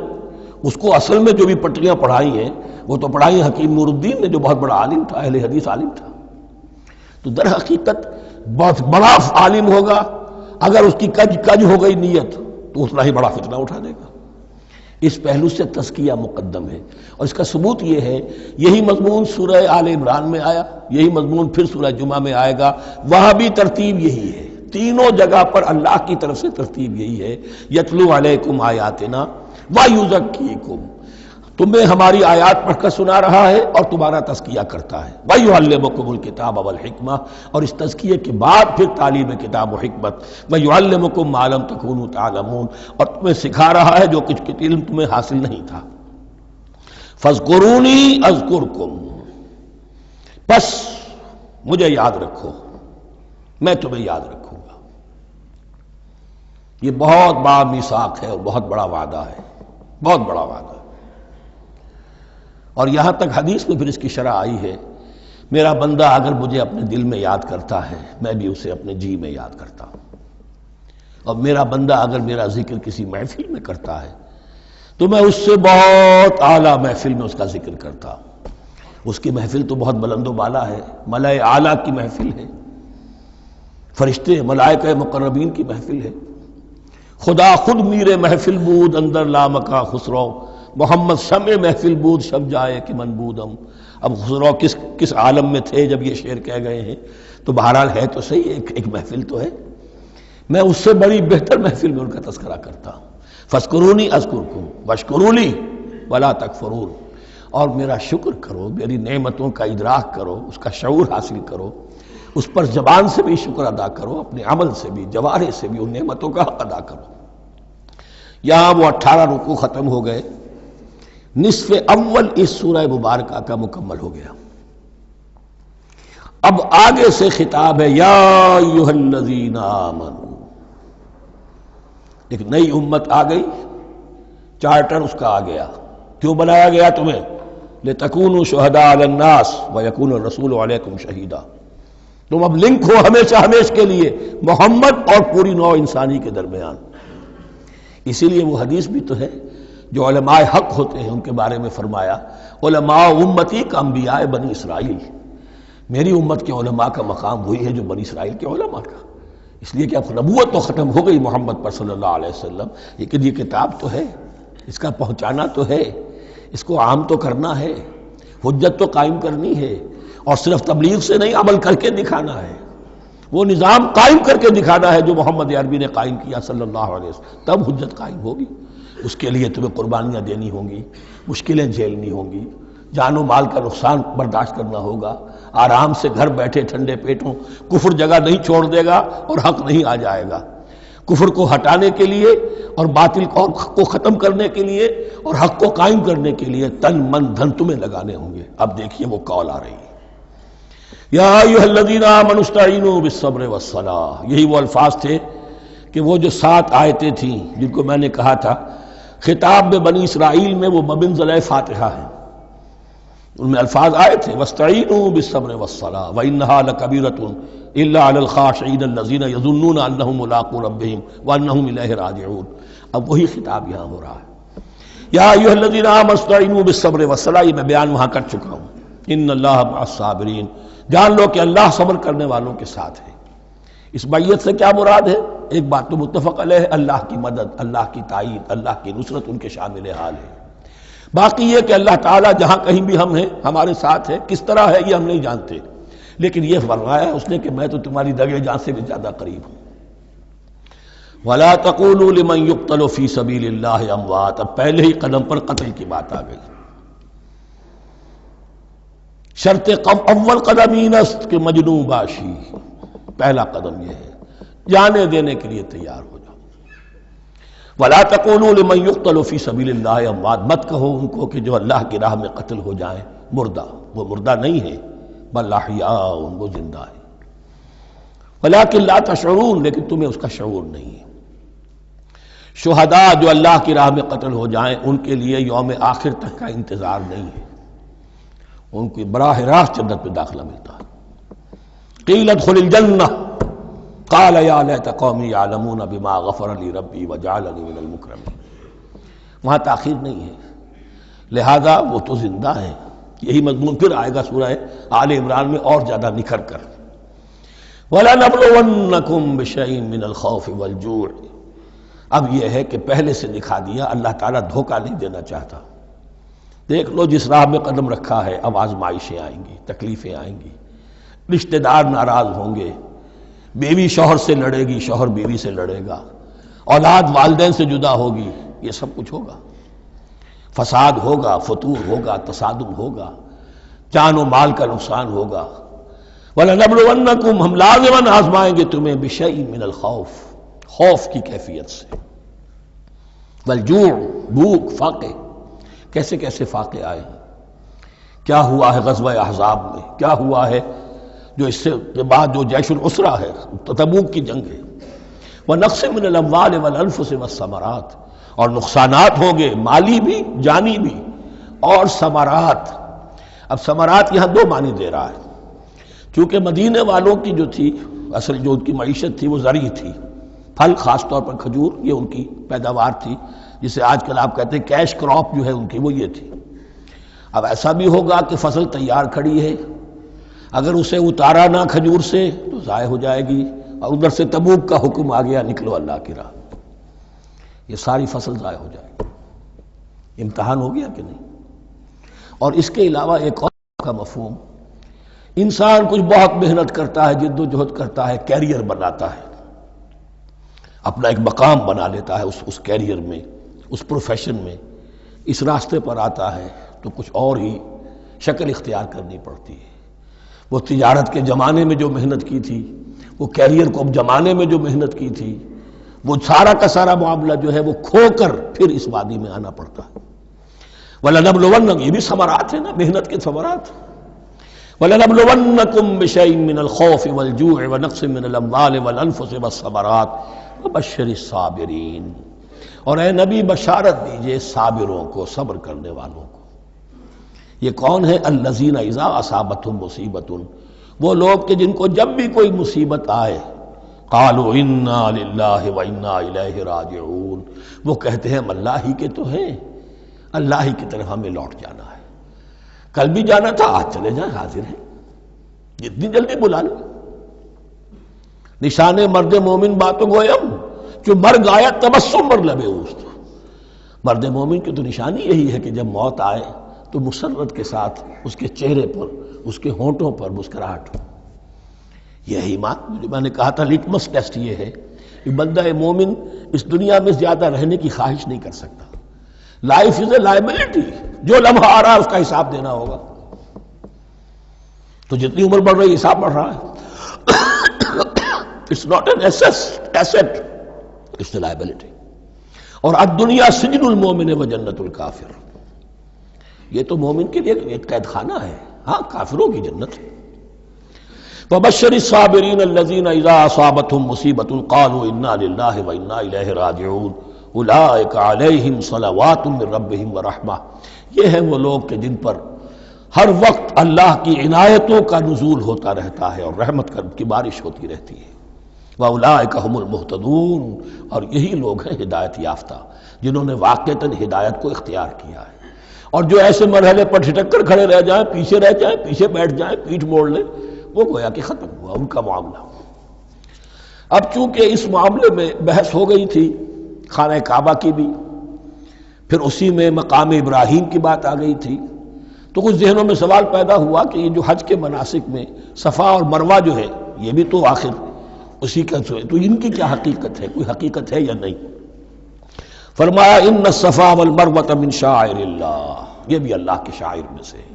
اس کو اصل میں جو بھی پٹیاں پڑھائی ہیں وہ تو پڑھائی حکیم نور الدین نے، جو بہت بڑا عالم تھا، اہل حدیث عالم تھا۔ تو در حقیقت بہت بڑا عالم ہوگا، اگر اس کی کج ہو گئی نیت تو اتنا ہی بڑا فتنہ اٹھا دے گا۔ اس پہلو سے تزکیہ مقدم ہے، اور اس کا ثبوت یہ ہے، یہی مضمون سورہ آل عمران میں آیا، یہی مضمون پھر سورہ جمعہ میں آئے گا، وہاں بھی ترتیب یہی ہے۔ تینوں جگہ پر اللہ کی طرف سے ترتیب یہی ہے، یتلو علیکم آیاتنا ویزکیکم، تمہیں ہماری آیات پڑھ کر سنا رہا ہے اور تمہارا تزکیہ کرتا ہے، ویعلمکم الکتاب والحکمہ، اور اس تزکیے کے بعد پھر تعلیم کتاب و حکمت، ویعلمکم ما لم تکونوا تعلمون، اور تمہیں سکھا رہا ہے جو کچھ علم تمہیں حاصل نہیں تھا۔ فاذکرونی اذکرکم، بس مجھے یاد رکھو، میں تمہیں یاد رکھوں گا۔ یہ بہت بڑا میثاق ہے اور بہت بڑا وعدہ ہے، بہت بڑا وعدہ ہے۔ اور یہاں تک حدیث میں پھر اس کی شرح آئی ہے، میرا بندہ اگر مجھے اپنے دل میں یاد کرتا ہے میں بھی اسے اپنے جی میں یاد کرتا ہوں، اور میرا بندہ اگر میرا ذکر کسی محفل میں کرتا ہے تو میں اس سے بہت اعلیٰ محفل میں اس کا ذکر کرتا ہوں۔ اس کی محفل تو بہت بلند و بالا ہے، ملائے اعلیٰ کی محفل ہے، فرشتے ملائکہ مقربین کی محفل ہے۔ خدا خود میرے محفل بود اندر لامکا خسرو، محمد شمع محفل بود شب جائے کہ من بودم۔ اب خسرو کس عالم میں تھے جب یہ شعر کہہ گئے ہیں؟ تو بہرحال ہے تو صحیح، ایک محفل تو ہے، میں اس سے بڑی بہتر محفل میں ان کا تذکرہ کرتا ہوں۔ فاذکرونی اذکرکم واشکروا لی ولا تکفرون، اور میرا شکر کرو، میری نعمتوں کا ادراک کرو، اس کا شعور حاصل کرو، اس پر زبان سے بھی شکر ادا کرو، اپنے عمل سے بھی، جوارح سے بھی ان نعمتوں کا حق ادا کرو۔ یہاں وہ 18 رکوع ختم ہو گئے، نصف اول اس سورہ مبارکہ کا مکمل ہو گیا۔ اب آگے سے خطاب ہے، یا ایھا الذین آمنوا، ایک نئی امت آ گئی، چارٹر اس کا آ گیا۔ کیوں بنایا گیا تمہیں؟ لتکونوا شہداء علی الناس ویکون الرسول علیکم شہیدا، تم اب لنک ہو ہمیشہ ہمیش کے لیے محمد اور پوری نوع انسانی کے درمیان۔ اسی لیے وہ حدیث بھی تو ہے جو علماء حق ہوتے ہیں ان کے بارے میں فرمایا علماء امتی کا انبیاء بنی اسرائیل، میری امت کے علماء کا مقام وہی ہے جو بنی اسرائیل کے علماء کا، اس لیے کہ اب نبوت تو ختم ہو گئی محمد پر صلی اللہ علیہ وسلم، لیکن یہ کتاب تو ہے، اس کا پہنچانا تو ہے، اس کو عام تو کرنا ہے، حجت تو قائم کرنی ہے، اور صرف تبلیغ سے نہیں عمل کر کے دکھانا ہے، وہ نظام قائم کر کے دکھانا ہے جو محمد عربی نے قائم کیا صلی اللہ علیہ وسلم، تب حجت قائم ہوگی۔ اس کے لیے تمہیں قربانیاں دینی ہوں گی، مشکلیں جھیلنی ہوں گی، جان و مال کا نقصان برداشت کرنا ہوگا، آرام سے گھر بیٹھے ٹھنڈے پیٹوں کفر جگہ نہیں چھوڑ دے گا اور حق نہیں آ جائے گا، کفر کو ہٹانے کے لیے اور باطل کو ختم کرنے کے لیے اور حق کو قائم کرنے کے لیے تن من دھن تمہیں لگانے ہوں گے۔ اب دیکھیے وہ قول آ رہی ہے، یا ایھا الذین آمنوا استعینوا بالصبر والصلاۃ، یہی وہ الفاظ تھے کہ وہ جو 7 آیتیں تھیں جن کو میں نے کہا تھا خطاب میں بنی اسرائیل میں وہ بمنزلہ فاتحہ ہیں، ان میں الفاظ آئے تھے واستعینوا بالصبر والصلاۃ وانھا لکبیرۃ الا علی الخاشعین الذین یظنون انہم ملاقو ربہم وانہم الیہ راجعون۔ اب وہی خطاب یہاں ہو رہا ہے، یا ایھا الذین آمنوا استعینوا بالصبر والصلاۃ، یہ میں بیان وہاں کر چکا ہوں، ان اللہ مع الصابرین، جان لو کہ اللہ صبر کرنے والوں کے ساتھ ہے۔ اس بیعت سے کیا مراد ہے؟ ایک بات تو متفق علیہ ہے، اللہ کی مدد، اللہ کی تائید، اللہ کی نصرت ان کے شامل حال ہے۔ باقی یہ کہ اللہ تعالیٰ جہاں کہیں بھی ہم ہیں ہمارے ساتھ ہے، کس طرح ہے یہ ہم نہیں جانتے، لیکن یہ فرمایا اس نے کہ میں تو تمہاری دگے جان سے بھی زیادہ قریب ہوں۔ وَلَا تَقُولُوا لِمَنْ يُقْتَلُ فِي سَبِيلِ اللَّهِ أَمْوَاتٌ، اب پہلے ہی قدم پر قتل کی بات آ گئی۔ شرط اول قدم ہی نست کہ مجنون باشی، پہلا قدم یہ ہے جانے دینے کے لیے تیار ہو جاؤ۔ وَلَا تَقُولُوا لِمَنْ يُقْتَلُ فِي سَبِيلِ اللَّهِ أَمْوَاتٌ، مت کہو ان کو کہ جو اللہ کی راہ میں قتل ہو جائیں مردہ، وہ مردہ نہیں ہے، بل احیاء، وہ زندہ ہے، وَلَٰكِن لَا تَشْعُرُونَ، لیکن تمہیں اس کا شعور نہیں ہے۔ شہداء جو اللہ کی راہ میں قتل ہو جائیں ان کے لیے یوم آخر تک کا انتظار نہیں ہے، ان کی براہ راست جنت میں داخلہ ملتا ہے۔ قیل ادخل الجنہ قال یا لیت قومی یعلمون بما غفر لی ربی وجعلنی من المکرمین، وہاں تاخیر نہیں ہے، لہذا وہ تو زندہ ہے۔ یہی مضمون پھر آئے گا سورہ آل عمران میں اور زیادہ نکھر کر، وَلَنَبْلُوَنَّكُمْ بِشَيْءٍ مِّنَ الْخَوْفِ وَالْجُوعِ۔ اب یہ ہے کہ پہلے سے دکھا دیا، اللہ تعالیٰ دھوکہ نہیں دینا چاہتا۔ دیکھ لو جس راہ میں قدم رکھا ہے اب آزمائشیں آئیں گی، تکلیفیں آئیں گی، رشتہ دار ناراض ہوں گے، بیوی شوہر سے لڑے گی، شوہر بیوی سے لڑے گا، اولاد والدین سے جدا ہوگی، یہ سب کچھ ہوگا، فساد ہوگا، فتور ہوگا، تصادم ہوگا، جان و مال کا نقصان ہوگا۔ وَلَنَبْلُوَنَّكُمْ، ہم لازماً آزمائیں گے تمہیں، بِشَيْءٍ مِّنَ الْخَوْفِ، خوف کی کیفیت سے، وَالْجُوعِ، بھوک، فاقے، کیسے کیسے فاقے آئے ہیں، کیا ہوا ہے غزوہ احزاب میں، کیا ہوا ہے جو اس سے بعد جو جیش العسرہ ہے، تبوک کی جنگ ہے، وَنَقْصٍ مِّنَ الْأَمْوَالِ وَالْأَنفُسِ وَالثَّمَرَاتِ، اور نقصانات ہوں گے مالی بھی جانی بھی، اور ثمرات۔ اب ثمرات یہاں دو معنی دے رہا ہے، چونکہ مدینے والوں کی جو تھی اصل جو ان کی معیشت تھی وہ زرعی تھی، پھل، خاص طور پر کھجور، یہ ان کی پیداوار تھی، جسے آج کل آپ کہتے ہیں کیش کراپ جو ہے ان کی، وہ یہ تھی۔ اب ایسا بھی ہوگا کہ فصل تیار کھڑی ہے، اگر اسے اتارا نہ کھجور سے تو ضائع ہو جائے گی، اور ادھر سے تبوک کا حکم آ گیا نکلو اللہ کی راہ، یہ ساری فصل ضائع ہو جائے گی۔ امتحان ہو گیا کہ نہیں؟ اور اس کے علاوہ ایک اور کا مفہوم، انسان کچھ بہت محنت کرتا ہے، جد و جہد کرتا ہے، کیریئر بناتا ہے، اپنا ایک مقام بنا لیتا ہے اس کیریئر میں، اس پروفیشن میں، اس راستے پر آتا ہے تو کچھ اور ہی شکل اختیار کرنی پڑتی ہے۔ وہ تجارت کے زمانے میں جو محنت کی تھی، وہ کیریئر کو جمانے میں جو محنت کی تھی، وہ سارا کا سارا معاملہ جو ہے وہ کھو کر پھر اس وادی میں آنا پڑتا ہے۔ وَلَنَبْلُوَنَّكُمْ، یہ بھی ثمرات ہیں نا، محنت کے ثمرات۔ وَلَنَبْلُوَنَّكُمْ بِشَيْءٍ مِّنَ الْخَوْفِ وَالْجُوعِ وَنَقْصٍ مِّنَ الْأَمْوَالِ وَالْأَنفُسِ وَالثَّمَرَاتِ وَبَشِّرِ الصَّابِرِينَ، اور اے نبی بشارت دیجئے صابروں کو، صبر کرنے والوں کو۔ یہ کون ہے؟ الذین اذا اصابتہم مصیبۃ، وہ لوگ کہ جن کو جب بھی کوئی مصیبت آئے، قالوا انا للہ وانا الیہ راجعون، وہ کہتے ہیں ہم اللہ ہی کے تو ہیں اللہ ہی کی طرف ہمیں لوٹ جانا ہے. کل بھی جانا تھا، آج چلے جائیں، حاضر ہیں، جتنی جلدی بلا لیں. نشان مرد مومن باتوں گویم جو مر گایا تبسم بر لبے اوست. مرد مومن کی تو نشانی یہی ہے کہ جب موت آئے تو مسرت کے ساتھ اس کے چہرے پر، اس کے ہونٹوں پر مسکراہٹ ہو. یہ ایمان جو میں نے کہا تھا، لٹمس ٹیسٹ یہ ہے کہ بندہ مومن اس دنیا میں زیادہ رہنے کی خواہش نہیں کر سکتا. لائف از اے لائبلٹی، جو لمحہ آ رہا ہے اس کا حساب دینا ہوگا. تو جتنی عمر بڑھ رہی حساب بڑھ رہا ہے. It's not an asset, it's a liability. اور الدنیا سجن المومن و جنت الکافر، یہ تو مومن کے لیے ایک قید خانہ ہے، ہاں کافروں کی جنت ہے. وبشر الصابرین الذین اذا اصابتهم مصیبۃ قالوا انا للہ وانا الیہ راجعون اولئک علیہم صلوات من ربہم ورحمہ. یہ ہیں وہ لوگ کہ جن پر ہر وقت اللہ کی عنایتوں کا نزول ہوتا رہتا ہے اور رحمت کی بارش ہوتی رہتی ہے. وَأُولَٰئِكَ هُمُ الْمُهْتَدُونَ، اور یہی لوگ ہیں ہدایت یافتہ جنہوں نے واقعتاً ہدایت کو اختیار کیا ہے. اور جو ایسے مرحلے پر ٹھٹک کر کھڑے رہ جائیں، پیچھے رہ جائیں، پیچھے بیٹھ جائیں، پیٹھ موڑ لیں، وہ گویا کہ ختم ہوا ان کا معاملہ. اب چونکہ اس معاملے میں بحث ہو گئی تھی خانہ کعبہ کی بھی، پھر اسی میں مقام ابراہیم کی بات آ گئی تھی، تو کچھ ذہنوں میں سوال پیدا ہوا کہ یہ جو حج کے مناسک میں صفا اور مروہ جو ہے، یہ بھی تو آخر اسی کا تو ان کی کیا حقیقت ہے، کوئی حقیقت ہے یا نہیں؟ فرمایا ان الصفا والمروہ من شعائر اللہ، یہ بھی اللہ کے شاعر میں سے ہے.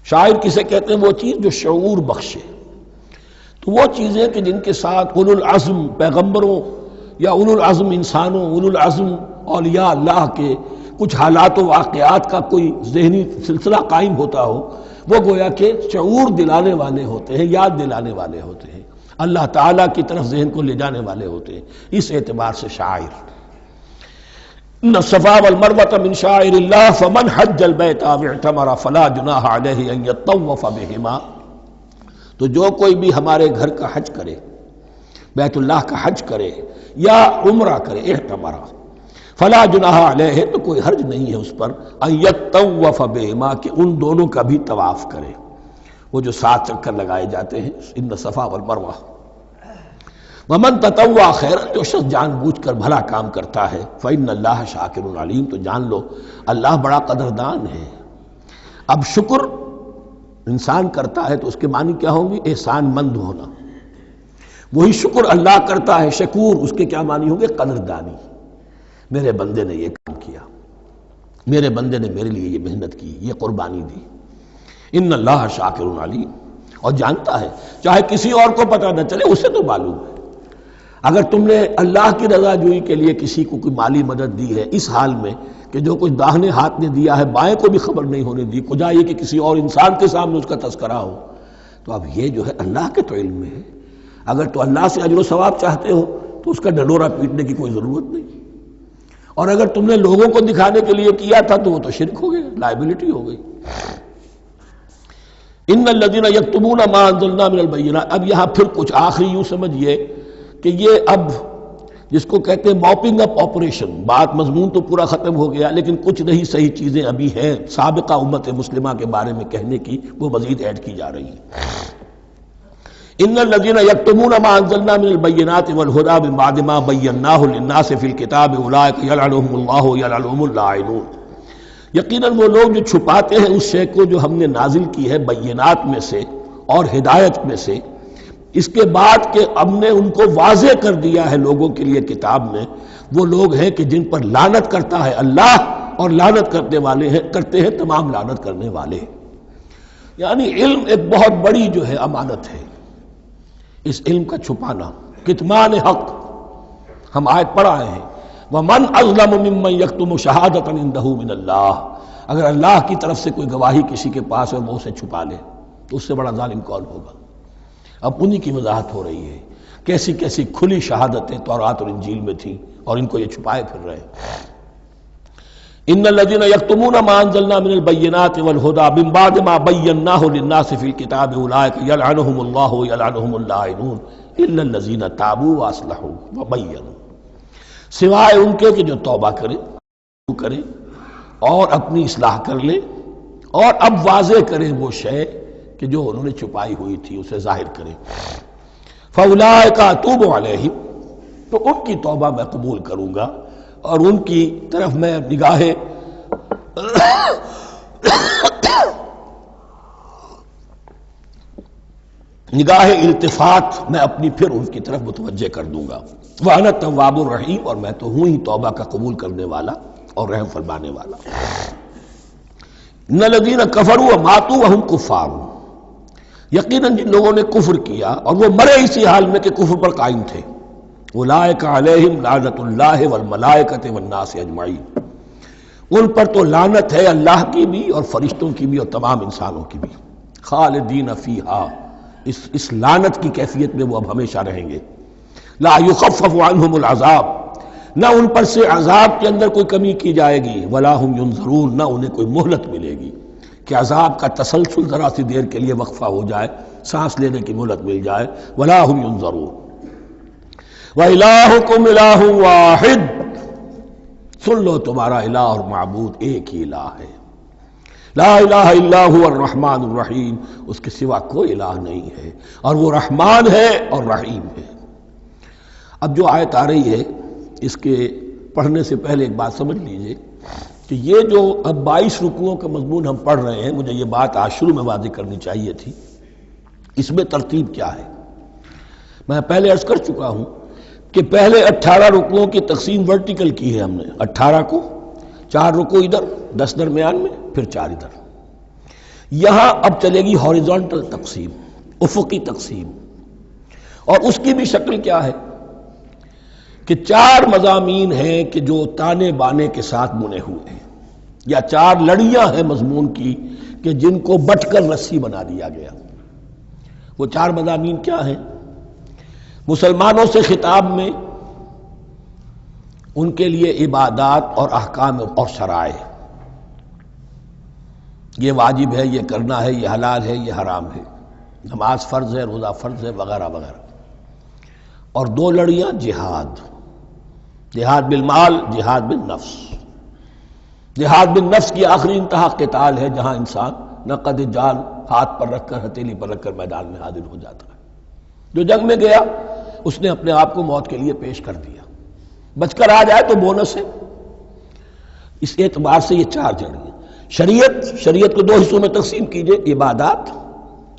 شاعر کسے کہتے ہیں؟ وہ چیز جو شعور بخشے. تو وہ چیزیں کہ جن کے ساتھ اولو العزم پیغمبروں یا اولو العزم انسانوں، اولو العزم اولیاء اللہ کے کچھ حالات و واقعات کا کوئی ذہنی سلسلہ قائم ہوتا ہو، وہ گویا کہ شعور دلانے والے ہوتے ہیں، یاد دلانے والے ہوتے ہیں، اللہ تعالیٰ کی طرف ذہن کو لے جانے والے ہوتے ہیں. اس اعتبار سے شاعر. ان الصفا والمروہ من شعائر اللہ فمن حج البیت او اعتمر فلا جناح علیہ ان یطوف بہما. تو جو کوئی بھی ہمارے گھر کا حج کرے، بیت اللہ کا حج کرے یا عمرہ کرے، اعتمر، فلا جناح علیہ، تو کوئی حرج نہیں ہے اس پر، ان یطوف بہما، کہ ان دونوں کا بھی طواف کرے. وہ جو 7 چکر لگائے جاتے ہیں، ان الصفا والمروہ. ومن تطوع خیرا، جو شخص جان بوجھ کر بھلا کام کرتا ہے، فإن اللہ شاکر علیم، تو جان لو اللہ بڑا قدردان ہے. اب شکر انسان کرتا ہے تو اس کے معنی کیا ہوں گے؟ احسان مند ہونا. وہی شکر اللہ کرتا ہے شکور، اس کے کیا معنی ہوں گے؟ قدردانی. میرے بندے نے یہ کام کیا، میرے بندے نے میرے لیے یہ محنت کی، یہ قربانی دی. ان اللہ شاکر علیم، اور جانتا ہے، چاہے کسی اور کو پتہ نہ چلے، اسے تو معلوم ہے. اگر تم نے اللہ کی رضا جوئی کے لیے کسی کو کوئی مالی مدد دی ہے اس حال میں کہ جو کچھ داہنے ہاتھ نے دیا ہے بائیں کو بھی خبر نہیں ہونے دی، کجا یہ کہ کسی اور انسان کے سامنے اس کا تذکرہ ہو، تو اب یہ جو ہے اللہ کے تو علم میں ہے. اگر تو اللہ سے اجر و ثواب چاہتے ہو تو اس کا ڈنڈورا پیٹنے کی کوئی ضرورت نہیں. اور اگر تم نے لوگوں کو دکھانے کے لیے کیا تھا تو وہ تو شرک ہو گیا، لائبلٹی ہو گئی. ان الذین یکتمون ما انزلنا من البینات. اب یہاں پھر کچھ آخری یوں سمجھیے کہ یہ اب جس کو کہتے ہیں موپنگ اپ آپریشن، بات مضمون تو پورا ختم ہو گیا لیکن کچھ نہیں صحیح چیزیں ابھی ہیں سابقہ امت مسلمہ کے بارے میں کہنے کی، وہ مزید ایڈ کی جا رہی ہیں. ان الذین یکتمون ما انزلنا من البینات والہدی من بعد ما بیناہ للناس فی الکتاب اولئک یلعنهم اللہ یلعنهم اللاعنون. یقیناً وہ لوگ جو چھپاتے ہیں اس شے کو جو ہم نے نازل کی ہے بینات میں سے اور ہدایت میں سے، اس کے بعد کہ ہم نے ان کو واضح کر دیا ہے لوگوں کے لیے کتاب میں، وہ لوگ ہیں کہ جن پر لعنت کرتا ہے اللہ، اور لعنت کرتے ہیں تمام لعنت کرنے والے. یعنی علم ایک بہت بڑی جو ہے امانت ہے، اس علم کا چھپانا، کتمان حق. ہم آیت پڑھ آئے ہیں وَمَنْ أَظْلَمُ مِمَّنْ يَكْتُمُ شَهَادَةً عِنْدَهُ مِنَ اللَّهِ. اگر اللہ کی طرف سے کوئی گواہی کسی کے پاس ہے وہ اسے چھپا لے تو اس سے بڑا ظالم کون ہوگا. اب انہی کی وضاحت ہو رہی ہے، کیسی کیسی کھلی شہادتیں تورات اور انجیل میں تھیں اور ان کو یہ چھپائے پھر رہے. ان الذین یکتمون ما انزلنا من البینات والہدی من بعد ما بیناہ للناس فی الکتاب اولئک یلعنهم اللہ یلعنهم اللاعنون الا الذین تابوا واصلحوا وبینوا. سوائے ان کے کہ جو توبہ کریں اور اپنی اصلاح کر لیں اور اب واضح کریں وہ شے کہ جو انہوں نے چھپائی ہوئی تھی اسے ظاہر کریں. فَأُولَٰئِکَ أَتُوبُ عَلَیْہِمْ، تو ان کی توبہ میں قبول کروں گا اور ان کی طرف میں نگاہ التفات میں اپنی پھر ان کی طرف متوجہ کر دوں گا. وَأَنَا التَّوَّابُ الرَّحِيمُ، اور میں تو ہوں ہی توبہ کا قبول کرنے والا اور رحم فرمانے والا. اِنَّ الَّذِينَ كَفَرُوا وَمَاتُوا وَهُمْ كُفَّارٌ، یقیناً جن لوگوں نے کفر کیا اور وہ مرے اسی حال میں کہ کفر پر قائم تھے. اولئک علیہم لعنۃ اللہ والملائکۃ والناس اجمعین، ان پر تو لعنت ہے اللہ کی بھی اور فرشتوں کی بھی اور تمام انسانوں کی بھی. خالدین فیہا، اس لعنت کی کیفیت میں وہ اب ہمیشہ رہیں گے. لا یخفف عنہم العذاب، نہ ان پر سے عذاب کے اندر کوئی کمی کی جائے گی. ولا هم ینظرون، نہ انہیں کوئی مہلت ملے گی کہ عذاب کا تسلسل ذرا سی دیر کے لیے وقفہ ہو جائے، سانس لینے کی مہلت مل جائے. ولا هم ینظرون. وَإِلَٰهُكُمْ إِلَٰهٌ وَاحِدٌ، سن لو تمہارا الہ اور معبود ایک ہی الہ ہے. لا الہ الا هو الرحمن الرحیم، اس کے سوا کوئی الہ نہیں ہے اور وہ رحمان ہے اور رحیم ہے. اب جو آیت آ رہی ہے اس کے پڑھنے سے پہلے ایک بات سمجھ لیجئے کہ یہ جو اب 22 رکوعوں کا مضمون ہم پڑھ رہے ہیں، مجھے یہ بات آج شروع میں واضح کرنی چاہیے تھی. اس میں ترتیب کیا ہے؟ میں پہلے عرض کر چکا ہوں کہ پہلے 18 رکوعوں کی تقسیم ورٹیکل کی ہے ہم نے. 18 کو 4 رکوع ادھر، 10 درمیان میں، پھر 4 ادھر. یہاں اب چلے گی ہاریزونٹل تقسیم، افقی تقسیم. اور اس کی بھی شکل کیا ہے کہ 4 مضامین ہیں کہ جو تانے بانے کے ساتھ بنے ہوئے ہیں، یا 4 لڑیاں ہیں مضمون کی کہ جن کو بٹ کر رسی بنا دیا گیا. وہ 4 مضامین کیا ہیں؟ مسلمانوں سے خطاب میں ان کے لیے عبادات اور احکام اور شرائع، یہ واجب ہے، یہ کرنا ہے، یہ حلال ہے، یہ حرام ہے، نماز فرض ہے، روزہ فرض ہے، وغیرہ وغیرہ. اور 2 لڑیاں جہاد، جہاد بالمال، جہاد بالنفس. جہاد بالنفس کی آخری انتہا قتال ہے، جہاں انسان نقد جان ہاتھ پر رکھ کر، ہتھیلی پر رکھ کر میدان میں حاضر ہو جاتا ہے. جو جنگ میں گیا اس نے اپنے آپ کو موت کے لیے پیش کر دیا، بچ کر آ جائے تو بونس ہے. اس اعتبار سے یہ 4 جڑیں. شریعت کو 2 حصوں میں تقسیم کیجئے، عبادات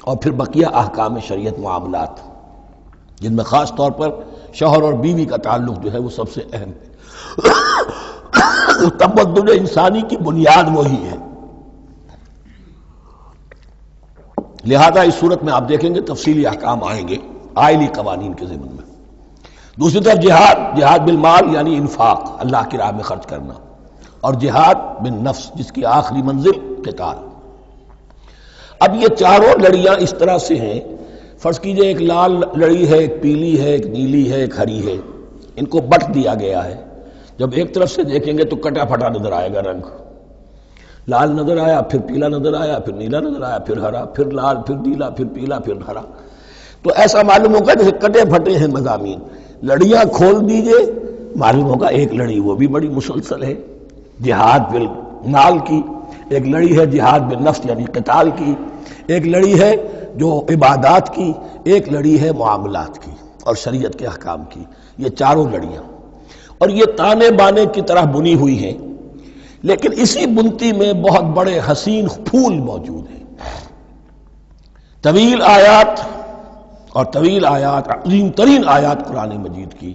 اور پھر بقیہ احکام شریعت، معاملات، جن میں خاص طور پر شوہر اور بیوی کا تعلق جو ہے وہ سب سے اہم ہے. تمدن انسانی کی بنیاد وہی ہے. لہذا اس صورت میں آپ دیکھیں گے تفصیلی احکام آئیں گے آئلی قوانین کے ضمن میں. دوسری طرف جہاد بالمال یعنی انفاق، اللہ کی راہ میں خرچ کرنا، اور جہاد بالنفس جس کی آخری منزل قتال. اب یہ 4 لڑیاں اس طرح سے ہیں، فرض کیجئے ایک لال لڑی ہے، ایک پیلی ہے، ایک نیلی ہے، ایک ہری ہے. ان کو بٹ دیا گیا ہے. جب ایک طرف سے دیکھیں گے تو کٹا پھٹا نظر آئے گا رنگ. لال نظر آیا، پھر پیلا نظر آیا، پھر نیلا نظر آیا، پھر ہرا، پھر لال، پھر نیلا، پھر پیلا، پھر ہرا. تو ایسا معلوم ہوگا جیسے کٹے پھٹے ہیں مضامین. لڑیاں کھول دیجئے، معلوم ہوگا ایک لڑی وہ بھی بڑی مسلسل ہے جہاد بالمال کی، ایک لڑی ہے جہاد بالنفس یعنی قتال کی، ایک لڑی ہے جو عبادات کی، ایک لڑی ہے معاملات کی اور شریعت کے احکام کی. یہ 4 لڑیاں، اور یہ تانے بانے کی طرح بنی ہوئی ہیں، لیکن اسی بنتی میں بہت بڑے حسین پھول موجود ہیں. طویل آیات اور طویل آیات، عظیم ترین آیات قرآن مجید کی،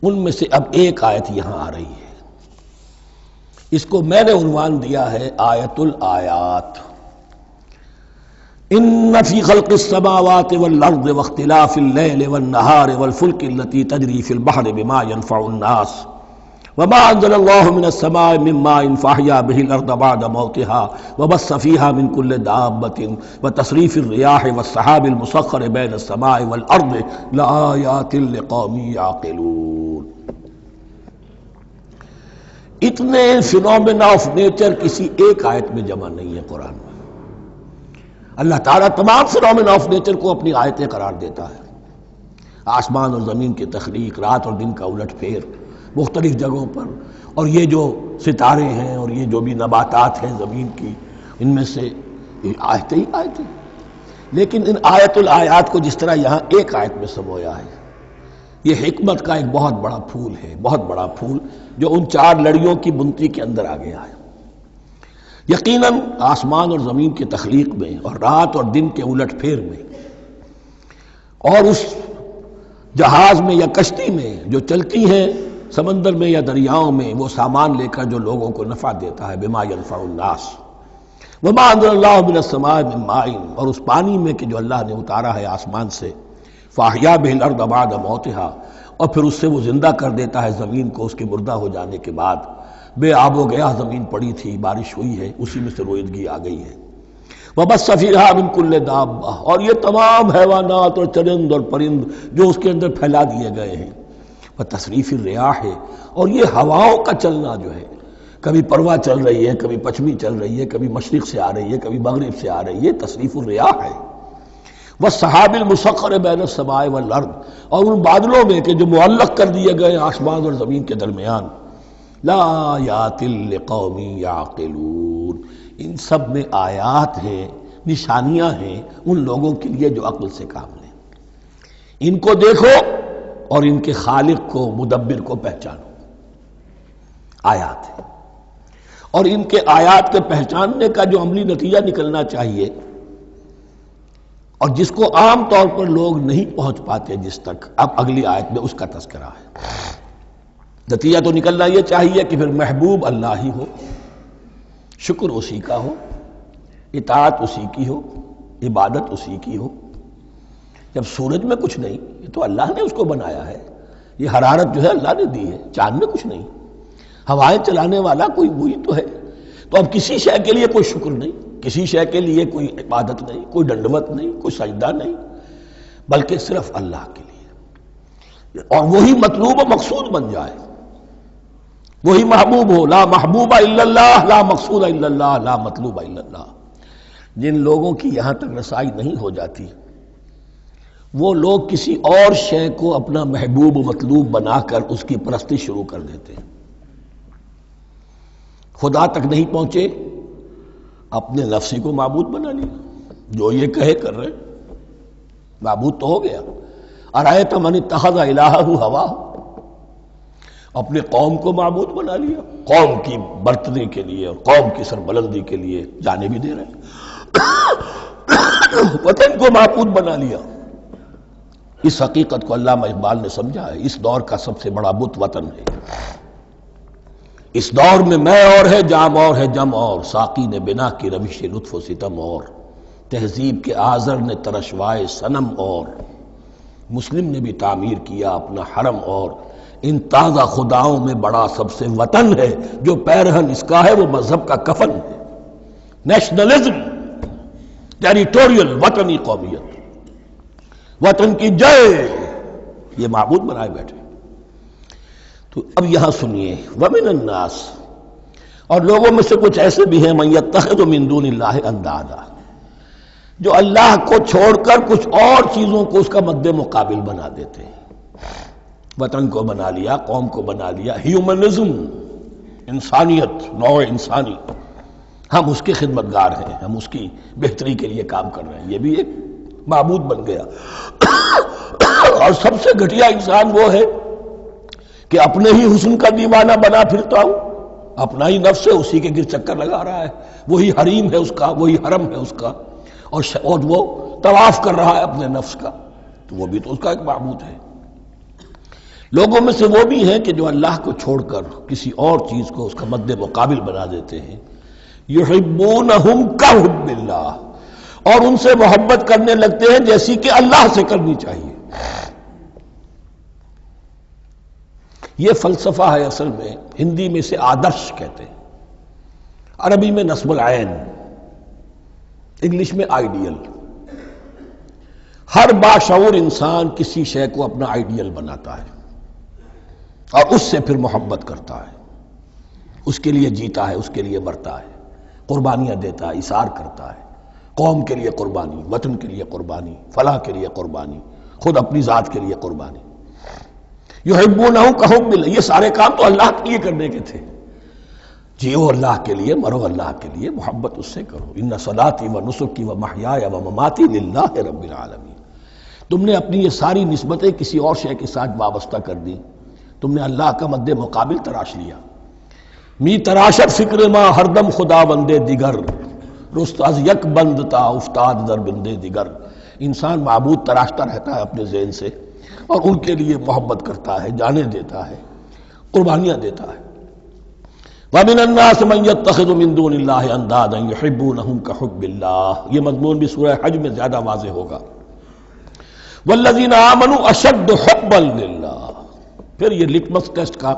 ان میں سے اب ایک آیت یہاں آ رہی ہے. اس کو میں نے عنوان دیا ہے آیت الآیات. ان فی خلق السماوات والارض واختلاف اللیل والنہار والفلک التي تجری فی البحر بما ينفع الناس وما انزل الله من السماء من ماء فاحیا به الارض بعد موتها وبث فيها من كل دابة وتصريف الرياح والسحاب المسخر بين السماء والارض لآیات لقوم یعقلون. اتنے فینومینا آف نیچر کسی ایک آیت میں جمع نہیں ہے قرآن میں. اللہ تعالیٰ تمام فینومینا آف نیچر کو اپنی آیتیں قرار دیتا ہے. آسمان اور زمین کی تخلیق، رات اور دن کا الٹ پھیر، مختلف جگہوں پر، اور یہ جو ستارے ہیں اور یہ جو بھی نباتات ہیں زمین کی، ان میں سے آیتیں ہی آیتیں. لیکن ان آیت الآیات کو جس طرح یہاں ایک آیت میں سمویا ہے، یہ حکمت کا ایک بہت بڑا پھول ہے، بہت بڑا پھول جو ان 4 لڑیوں کی بنتی کے اندر آ گیا ہے. یقیناً آسمان اور زمین کی تخلیق میں اور رات اور دن کے الٹ پھیر میں اور اس جہاز میں یا کشتی میں جو چلتی ہیں سمندر میں یا دریاؤں میں، وہ سامان لے کر جو لوگوں کو نفع دیتا ہے، بما ينفع الناس وما انزل اللہ من السماء من ماء، اور اس پانی میں کہ جو اللہ نے اتارا ہے آسمان سے، فاحیا به الارض بعد موتها، اور پھر اس سے وہ زندہ کر دیتا ہے زمین کو اس کے مردہ ہو جانے کے بعد. بے آب و گیا زمین پڑی تھی، بارش ہوئی ہے، اسی میں سے روئیدگی آ گئی ہے. وبث فیہا من کل دابہ، اور یہ تمام حیوانات اور چرند اور پرند جو اس کے اندر پھیلا دیے گئے ہیں. وتصریف الریاح، اور یہ ہواؤں کا چلنا جو ہے، کبھی پروا چل رہی ہے، کبھی پچھمی چل رہی ہے، کبھی مشرق سے آ رہی ہے، کبھی مغرب سے آ رہی ہے، تصریف الریاح ہے. والسحاب المسخر بین السماء والارض، اور ان بادلوں میں کہ جو معلق کر دیے گئے آسمان اور زمین کے درمیان. لآیات لقوم یعقلون، ان سب میں آیات ہیں، نشانیاں ہیں ان لوگوں کے لیے جو عقل سے کام لیں. ان کو دیکھو اور ان کے خالق کو، مدبر کو پہچانو. آیات ہیں، اور ان کے آیات کے پہچاننے کا جو عملی نتیجہ نکلنا چاہیے، اور جس کو عام طور پر لوگ نہیں پہنچ پاتے جس تک، اب اگلی آیت میں اس کا تذکرہ ہے. نتیجہ تو نکلنا یہ چاہیے کہ پھر محبوب اللہ ہی ہو، شکر اسی کا ہو، اطاعت اسی کی ہو، عبادت اسی کی ہو. جب سورج میں کچھ نہیں، یہ تو اللہ نے اس کو بنایا ہے، یہ حرارت جو ہے اللہ نے دی ہے، چاند میں کچھ نہیں، ہوائیں چلانے والا کوئی وہی تو ہے. تو اب کسی شے کے لیے کوئی شکر نہیں، کسی شے کے لیے کوئی عبادت نہیں، کوئی ڈنڈوت نہیں، کوئی سجدہ نہیں، بلکہ صرف اللہ کے لیے. اور وہی مطلوب و مقصود بن جائے، وہی محبوب ہو. لا محبوب الا اللہ، لا مقصود الا اللہ، لا مطلوب الا اللہ. جن لوگوں کی یہاں تک رسائی نہیں ہو جاتی، وہ لوگ کسی اور شے کو اپنا محبوب و مطلوب بنا کر اس کی پرستی شروع کر دیتے ہیں. خدا تک نہیں پہنچے، اپنے نفسی کو معبود بنا لیا، جو یہ کہے کر رہے، معبود تو ہو گیا. ارأیت من اتخذ الہہ ہواہ، اپنے قوم کو معبود بنا لیا، قوم کی برتری کے لیے اور قوم کی سربلندی کے لیے جانے بھی دے رہے ہیں. وطن کو معبود بنا لیا. اس حقیقت کو علامہ اقبال نے سمجھا ہے، اس دور کا سب سے بڑا بت وطن ہے. اس دور میں میں اور ہے، جام اور ہے، جم اور، ساقی نے بنا کی روش لطف و ستم اور، تہذیب کے آزر نے ترشوائے صنم اور، مسلم نے بھی تعمیر کیا اپنا حرم اور، ان تازہ خداؤں میں بڑا سب سے وطن ہے، جو پیرہن اس کا ہے وہ مذہب کا کفن ہے. نیشنلزم، ٹیریٹوریل، وطنی قومیت، وطن کی جے، یہ معبود بنائے بیٹھے. تو اب یہاں سنیے، ومن الناس، اور لوگوں میں سے کچھ ایسے بھی ہیں، من یتخذ من دون اللہ اندادا، جو اللہ کو چھوڑ کر کچھ اور چیزوں کو اس کا مد مقابل بنا دیتے ہیں. وطن کو بنا لیا، قوم کو بنا لیا، ہیومنزم، انسانیت، نوع انسانی، ہم اس کے خدمتگار ہیں، ہم اس کی بہتری کے لیے کام کر رہے ہیں، یہ بھی ایک معبود بن گیا. اور سب سے گھٹیا انسان وہ ہے کہ اپنے ہی حسن کا دیوانہ بنا پھرتا ہوں، اپنا ہی نفس ہے، اسی کے گر چکر لگا رہا ہے، وہی حریم ہے اس کا، وہی حرم ہے اس کا، اور وہ طواف کر رہا ہے اپنے نفس کا، تو وہ بھی تو اس کا ایک معبود ہے. لوگوں میں سے وہ بھی ہیں کہ جو اللہ کو چھوڑ کر کسی اور چیز کو اس کا مد مقابل بنا دیتے ہیں. یحبونہم کحب اللہ، اور ان سے محبت کرنے لگتے ہیں جیسی کہ اللہ سے کرنی چاہیے. یہ فلسفہ ہے اصل میں، ہندی میں سے آدرش کہتے ہیں، عربی میں نصب العین، انگلش میں آئیڈیل. ہر باشعور انسان کسی شے کو اپنا آئیڈیل بناتا ہے اور اس سے پھر محبت کرتا ہے، اس کے لیے جیتا ہے، اس کے لیے مرتا ہے، قربانیاں دیتا ہے، اثار کرتا ہے. قوم کے لیے قربانی، وطن کے لیے قربانی، فلاح کے لیے قربانی، خود اپنی ذات کے لیے قربانی. یحبونہم کحب اللہ، یہ سارے کام تو اللہ کے لیے کرنے کے تھے. جیو اللہ کے لیے، مرو اللہ کے لیے، محبت اس سے کرو. ان صلاتی و نسکی و محیای و مماتی للہ رب العالمین. تم نے اپنی یہ ساری نسبتیں کسی اور شے کے ساتھ وابستہ کر دی، تم نے اللہ کا مد مقابل تراش لیا. می تراشت فکر ما ہر دم خدا بندے دیگر، رست از یک بند تا افتاد در بندے دیگر. انسان معبود تراشتا رہتا ہے اپنے ذہن سے اور ان کے لیے محبت کرتا ہے، جانیں دیتا ہے، قربانیاں دیتا ہے. وَمِنَ النَّاسِ مَن يَتَّخِذُ مِن دُونِ اللَّهِ أَندَادًا يُحِبُّونَهُمْ كَحُبِّ اللَّهِ. یہ مضمون بھی سورہ حج میں زیادہ واضح ہوگا. وَالَّذِينَ آمَنُوا أَشَدُّ حُبًّا لِلَّهِ. پھر یہ لٹمس ٹیسٹ کا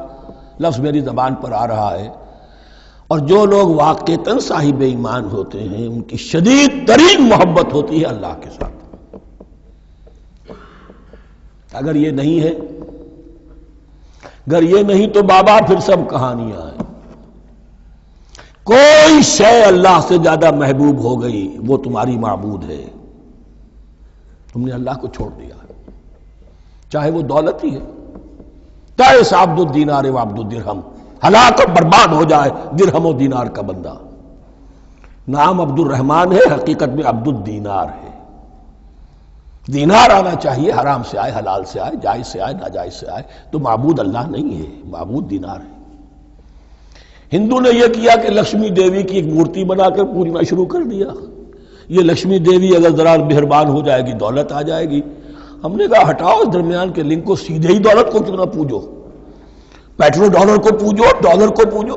لفظ میری زبان پر آ رہا ہے. اور جو لوگ واقعتاً صاحب ایمان ہوتے ہیں ان کی شدید ترین محبت ہوتی ہے اللہ کے ساتھ. اگر یہ نہیں ہے، اگر یہ نہیں تو بابا پھر سب کہانیاں ہیں. کوئی شے اللہ سے زیادہ محبوب ہو گئی وہ تمہاری معبود ہے. تم نے اللہ کو چھوڑ دیا، چاہے وہ دولت ہی ہے. تعس عبد الدینار و عبد الدرہم، ہلاک اور برباد ہو جائے درہم و دینار کا بندہ. نام عبد الرحمن ہے، حقیقت میں عبد الدینار ہے. دینار آنا چاہیے، حرام سے آئے، حلال سے آئے، جائز سے آئے، ناجائز سے آئے. تو معبود اللہ نہیں ہے، معبود دینار ہے. ہندو نے یہ کیا کہ لکشمی دیوی کی ایک مورتی بنا کر پوجنا شروع کر دیا. یہ لکشمی دیوی اگر ذرا مہربان ہو جائے گی دولت آ جائے گی. ہم نے کہا ہٹاؤ اس درمیان کے لنک کو، سیدھے ہی دولت کو کیوں نہ پوجو. پیٹرو ڈالر کو پوجو، ڈالر کو پوجو.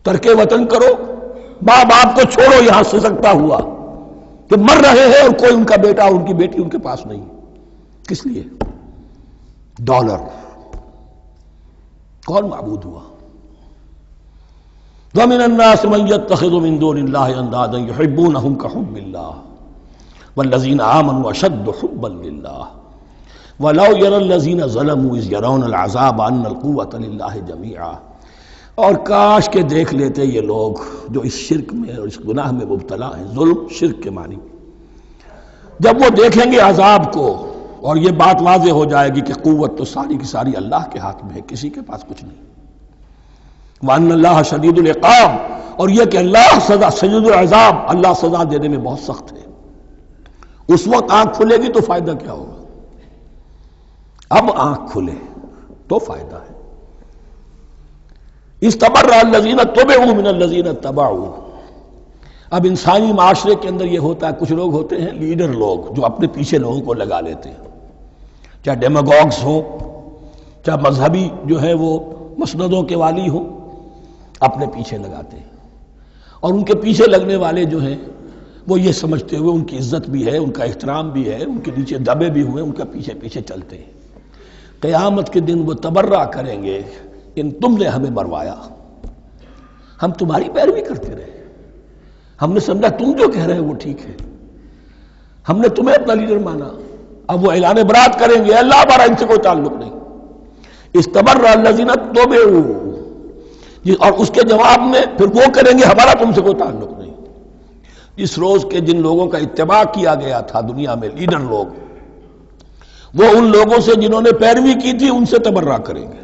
ترک وطن کرو، ماں باپ کو چھوڑو یہاں سے سکتا ہوا کہ مر رہے ہیں اور کوئی ان کا بیٹا اور ان کی بیٹی ان کے پاس نہیں. کس لیے؟ ڈالر. کون معبود ہوا؟ وَمِنَ النَّاسِ مَن يَتَّخِذُ مِن دُونِ اللَّهِ أَندَادًا يُحِبُّونَهُمْ كَحُبِّ اللَّهِ وَالَّذِينَ آمَنُوا أَشَدُّ حُبًّا لِلَّهِ وَلَوْ يَرَى الَّذِينَ ظَلَمُوا إِذْ يَرَوْنَ الْعَذَابَ أَنَّ الْقُوَّةَ لِلَّهِ جَمِيعًا. اور کاش کہ دیکھ لیتے یہ لوگ جو اس شرک میں اور اس گناہ میں مبتلا ہیں، ظلم شرک کے معنی، جب وہ دیکھیں گے عذاب کو اور یہ بات واضح ہو جائے گی کہ قوت تو ساری کی ساری اللہ کے ہاتھ میں ہے، کسی کے پاس کچھ نہیں. وَأَنَّ اللَّهَ شَدِيدُ الْعِقَابِ، اور یہ کہ اللہ سزا شدید العذاب، اللہ سزا دینے میں بہت سخت ہے. اس وقت آنکھ کھلے گی تو فائدہ کیا ہوگا؟ اب آنکھ کھلے تو فائدہ ہے. اِسْتَبَرَّأَ الَّذِينَ اتُّبِعُوا مِنَ الَّذِينَ اتَّبَعُوا. اب انسانی معاشرے کے اندر یہ ہوتا ہے، کچھ لوگ ہوتے ہیں لیڈر لوگ جو اپنے پیچھے لوگوں کو لگا لیتے ہیں، چاہے ڈیماگوگز ہوں، چاہے مذہبی جو ہے وہ مسندوں کے والی ہوں، اپنے پیچھے لگاتے ہیں. اور ان کے پیچھے لگنے والے جو ہیں وہ یہ سمجھتے ہوئے ان کی عزت بھی ہے، ان کا احترام بھی ہے، ان کے نیچے دبے بھی ہوئے، ان کا پیچھے پیچھے چلتے ہیں. قیامت کے دن وہ تبرہ کریں گے کہ تم نے ہمیں مروایا، ہم تمہاری پیروی کرتے رہے، ہم نے سمجھا تم جو کہہ رہے ہیں وہ ٹھیک ہے، ہم نے تمہیں اپنا لیڈر مانا. اب وہ اعلان برات کریں گے، اللہ ہمارا ان سے کوئی تعلق نہیں. استبرأ الذین اتبعوا، اور اس کے جواب میں پھر وہ کریں گے ہمارا تم سے کوئی تعلق نہیں. اس روز کے جن لوگوں کا اتباع کیا گیا تھا دنیا میں، لیڈر لوگ، وہ ان لوگوں سے جنہوں نے پیروی کی تھی ان سے تبرہ کریں گے.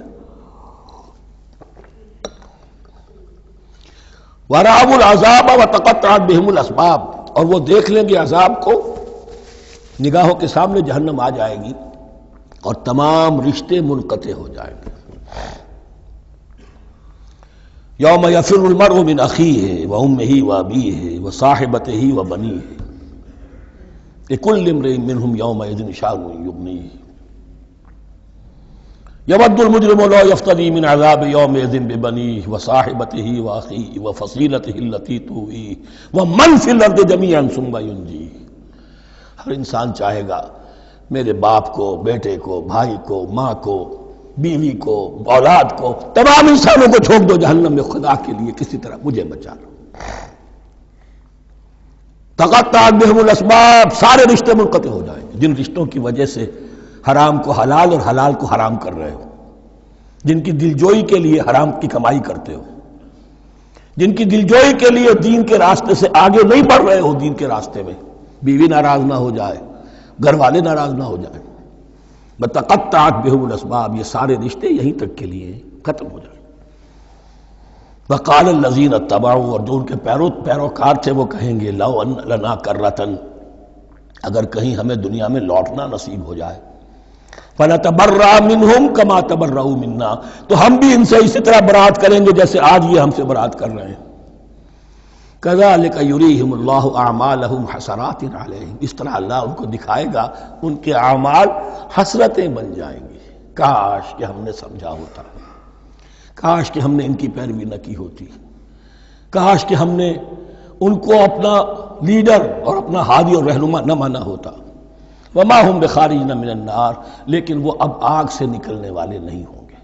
وَرَأَوُا الْعَذَابَ وَتَقَطَّعَتْ بِهِمُ الْأَسْبَابُ، اور وہ دیکھ لیں گے عذاب کو، نگاہوں کے سامنے جہنم آ جائے گی اور تمام رشتے منقطع ہو جائیں گے. یوم یفر المرء من اخیہ وامہ وابیہ وصاحبتہ وبنیہ لکل امرئ منہم یومئذ شأن یغنیہ یود المجرم لو یفتدی من عذاب یومئذ ببنیہ وصاحبتہ واخیہ وفصیلتہ التی تؤویہ ومن فی الارض جمیعا ثم ینجیہ. ہر انسان چاہے گا میرے باپ کو، بیٹے کو، بھائی کو، ماں کو، بیوی کو، اولاد کو، تمام انسانوں کو چھوڑ دو جہنم میں، خدا کے لیے کسی طرح مجھے بچا لو. تقطعت بہم الاسباب، سارے رشتے منقطع ہو جائیں گے. جن رشتوں کی وجہ سے حرام کو حلال اور حلال کو حرام کر رہے ہو، جن کی دلجوئی کے لیے حرام کی کمائی کرتے ہو، جن کی دلجوئی کے لیے دین کے راستے سے آگے نہیں بڑھ رہے ہو، دین کے راستے میں بیوی ناراض نہ ہو جائے، گھر والے ناراض نہ ہو جائیں، بتقطعت بہم الاسباب، یہ سارے رشتے یہیں تک کے لیے ختم ہو جائیں۔ وقال الذین اتبعوا، اور جو ان کے پیروکار تھے وہ کہیں گے لو ان لنا کرۃ، اگر کہیں ہمیں دنیا میں لوٹنا نصیب ہو جائے، فنتبرأ منہم کما تبرؤوا منا، تو ہم بھی ان سے اسی طرح برات کریں گے جیسے آج یہ ہم سے برات کر رہے ہیں۔ کذالک یریہم اللہ اعمالہم حسرات علیہم، اس طرح اللہ ان کو دکھائے گا ان کے اعمال حسرتیں بن جائیں گی۔ کاش کہ ہم نے سمجھا ہوتا، کاش کہ ہم نے ان کی پیروی نہ کی ہوتی، کاش کہ ہم نے ان کو اپنا لیڈر اور اپنا ہادی اور رہنما نہ مانا ہوتا۔ وما ہم بخارجین من النار، لیکن وہ اب آگ سے نکلنے والے نہیں ہوں گے۔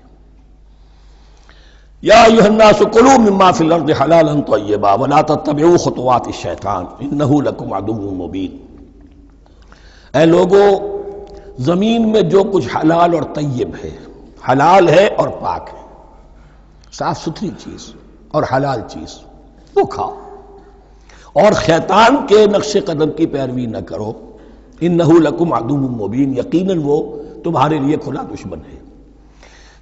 یا ایھا الناس کلوا مما فی الارض حلالا طیبا ولا تتبعوا خطوات الشیطان انہ لکم عدو مبین، اے لوگو زمین میں جو کچھ حلال اور طیب ہے، حلال ہے اور پاک ہے، صاف ستھری چیز اور حلال چیز وہ کھاؤ، اور شیطان کے نقش قدم کی پیروی نہ کرو، انہ لکم عدو مبین، یقیناً وہ تمہارے لیے کھلا دشمن ہے۔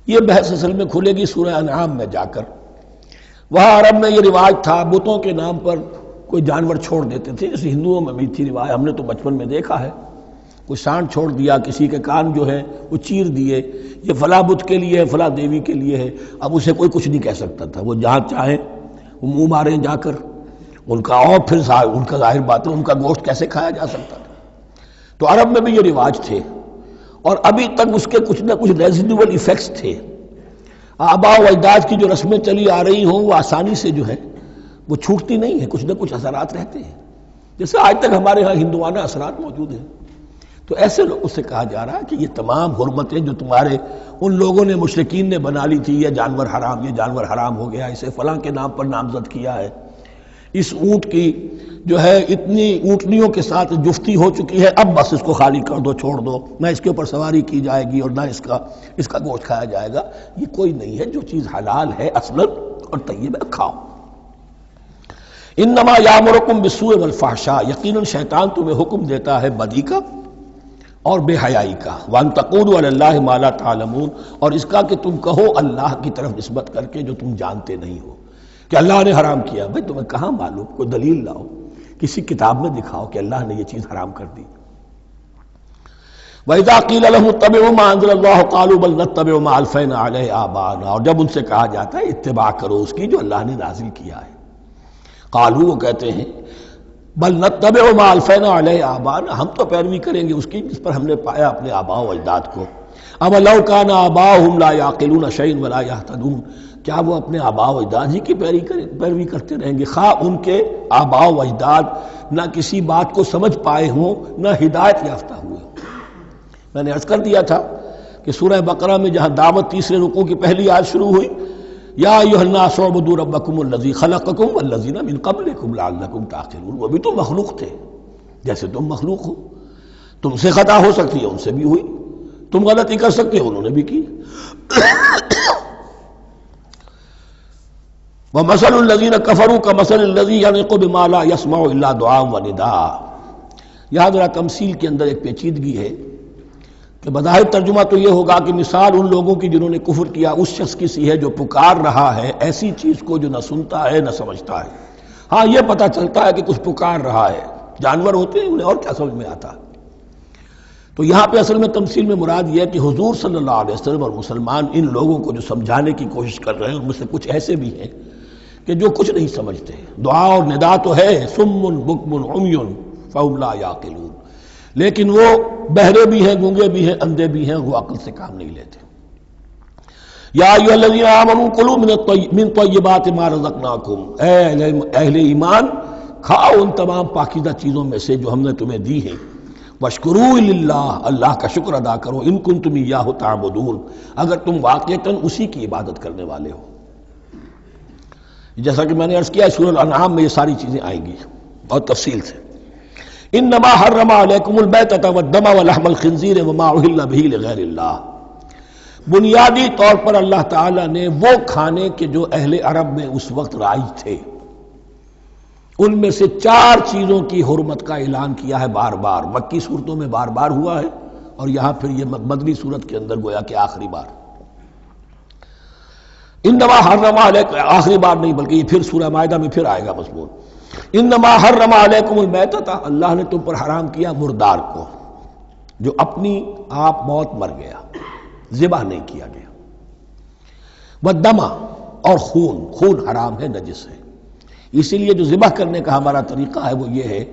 یہ بحث اصل میں کھلے گی سورہ انعام میں جا کر۔ وہاں عرب میں یہ رواج تھا، بتوں کے نام پر کوئی جانور چھوڑ دیتے تھے، جیسے ہندوؤں میں بھی تھی رواج، ہم نے تو بچپن میں دیکھا ہے، کوئی سانڈ چھوڑ دیا، کسی کے کان جو ہے وہ چیر دیے، یہ فلاں بت کے لیے ہے، فلاں دیوی کے لیے ہے، اب اسے کوئی کچھ نہیں کہہ سکتا تھا، وہ جہاں چاہیں وہ منہ ماریں جا کر ان کا، اور پھر ان کا ظاہر بات ہے ان کا گوشت کیسے کھایا جا سکتا تھا۔ تو عرب میں بھی یہ رواج تھے، اور ابھی تک اس کے کچھ نہ کچھ ریزیڈول ایفیکٹس تھے۔ آباء و اجداد کی جو رسمیں چلی آ رہی ہوں وہ آسانی سے جو ہے وہ چھوٹتی نہیں ہیں، کچھ نہ کچھ اثرات رہتے ہیں، جیسے آج تک ہمارے ہاں ہندوانہ اثرات موجود ہیں۔ تو ایسے لوگوں سے کہا جا رہا ہے کہ یہ تمام حرمتیں جو تمہارے ان لوگوں نے مشرکین نے بنا لی تھی، یہ جانور حرام، یہ جانور حرام ہو گیا، اسے فلاں کے نام پر نامزد کیا ہے، اس اونٹ کی جو ہے اتنی اونٹنیوں کے ساتھ جفتی ہو چکی ہے، اب بس اس کو خالی کر دو، چھوڑ دو، نہ اس کے اوپر سواری کی جائے گی اور نہ اس کا گوشت کھایا جائے گا، یہ کوئی نہیں ہے۔ جو چیز حلال ہے اصلاً اور طیب ہے کھاؤ۔ انما یامرکم بالسوء والفحشاء، یقیناً شیطان تمہیں حکم دیتا ہے بدی کا اور بے حیائی کا، وان تقولوا علی اللہ ما لا تعلمون، اور اس کا کہ تم کہو اللہ کی طرف نسبت کر کے جو تم جانتے نہیں ہو کہ اللہ نے حرام کیا۔ بھائی تمہیں کہاں معلوم؟ کوئی دلیل لاؤ، کسی کتاب میں دکھاؤ کہ اللہ نے یہ چیز حرام کر دی۔ وَإِذَا قِيلَ لَهُمُ اتَّبِعُوا مَا أَنزَلَ اللَّهُ قَالُوا بَلْ نَتَّبِعُ مَا أَلْفَيْنَا عَلَيْهِ آبَاءَنَا، اور جب ان سے کہا جاتا ہے اتباع کرو اس کی جو اللہ نے نازل کیا ہے، قالوا وہ کہتے ہیں بل نتبع ما الفینا علیہ آباءنا، ہم تو پیروی کریں گے اس کی جس پر ہم نے پایا اپنے آباء و اجداد کو۔ اب لو کان آباؤہم لا یعقلون شیئا ولا یہتدون، کیا وہ اپنے آباء و اجداد ہی کی پیروی کرتے رہیں گے، خواہ ان کے آباء و اجداد نہ کسی بات کو سمجھ پائے ہوں نہ ہدایت یافتہ ہوئے ہوں۔ میں نے عرض کر دیا تھا کہ سورہ بقرہ میں جہاں دعوت تیسرے رکوع کی پہلی آیت شروع ہوئی، یا ایھا الناس اعبدوا ربکم الذی خلقکم والذین من قبلکم لعلکم تعقلون، وہ بھی تو مخلوق تھے جیسے تم مخلوق ہو، تم سے خطا ہو سکتی ہے ان سے بھی ہوئی، تم غلطی کر سکتے ہو انہوں نے بھی کی۔ ومثل الذین کفروا کمثل الذی ینطق بما لا یسمع الا دعاء ونداء، یہاں ذرا تمثیل کے اندر ایک پیچیدگی ہے کہ بظاہر ترجمہ تو یہ ہوگا کہ مثال ان لوگوں کی جنہوں نے کفر کیا اس شخص کی سی ہے جو پکار رہا ہے ایسی چیز کو جو نہ سنتا ہے نہ سمجھتا ہے۔ ہاں یہ پتہ چلتا ہے کہ کچھ پکار رہا ہے، جانور ہوتے ہیں انہیں اور کیا سمجھ میں آتا۔ تو یہاں پہ اصل میں تمثیل میں مراد یہ ہے کہ حضور صلی اللہ علیہ وسلم اور مسلمان ان لوگوں کو جو سمجھانے کی کوشش کر رہے ہیں ان میں سے کچھ ایسے بھی ہیں کہ جو کچھ نہیں سمجھتے، دعا اور ندا تو ہے، صم بکم عمی فہم لا یعقلون، لیکن وہ بہرے بھی ہیں، گونگے بھی ہیں، اندھے بھی ہیں، وہ عقل سے کام نہیں لیتے۔ یا ایھا الذین آمنوا کلوا من طیبات ما رزقناکم، اے اہل ایمان کھاؤ ان تمام پاکیزہ چیزوں میں سے جو ہم نے تمہیں دی ہیں، واشکروا للہ، اللہ کا شکر ادا کرو، ان کنتم ایاہ تعبدون، اگر تم واقعتاً اسی کی عبادت کرنے والے ہو۔ جیسا کہ میں نے عرض کیا سورہ الانعام میں یہ ساری چیزیں آئیں گی اور تفصیل سے۔ انما حرم علیکم المیتۃ والدم ولحم الخنزیر وما اہل بہ لغیر اللہ، بنیادی طور پر اللہ تعالیٰ نے وہ کھانے کے جو اہل عرب میں اس وقت رائج تھے ان میں سے 4 چیزوں کی حرمت کا اعلان کیا ہے، بار بار مکی صورتوں میں بار بار ہوا ہے اور یہاں پھر یہ مدنی صورت کے اندر گویا کہ آخری بار انما حرم علیکم، آخری بار نہیں بلکہ یہ پھر سورہ مائدہ میں پھر آئے گا مضمون، انما حرم علیکم المیتۃ، اللہ نے تم پر حرام کیا مردار کو، جو اپنی آپ موت مر گیا، ذبح نہیں کیا گیا، والدم، اور خون حرام ہے، نجس ہے۔ اسی لیے جو ذبح کرنے کا ہمارا طریقہ ہے وہ یہ ہے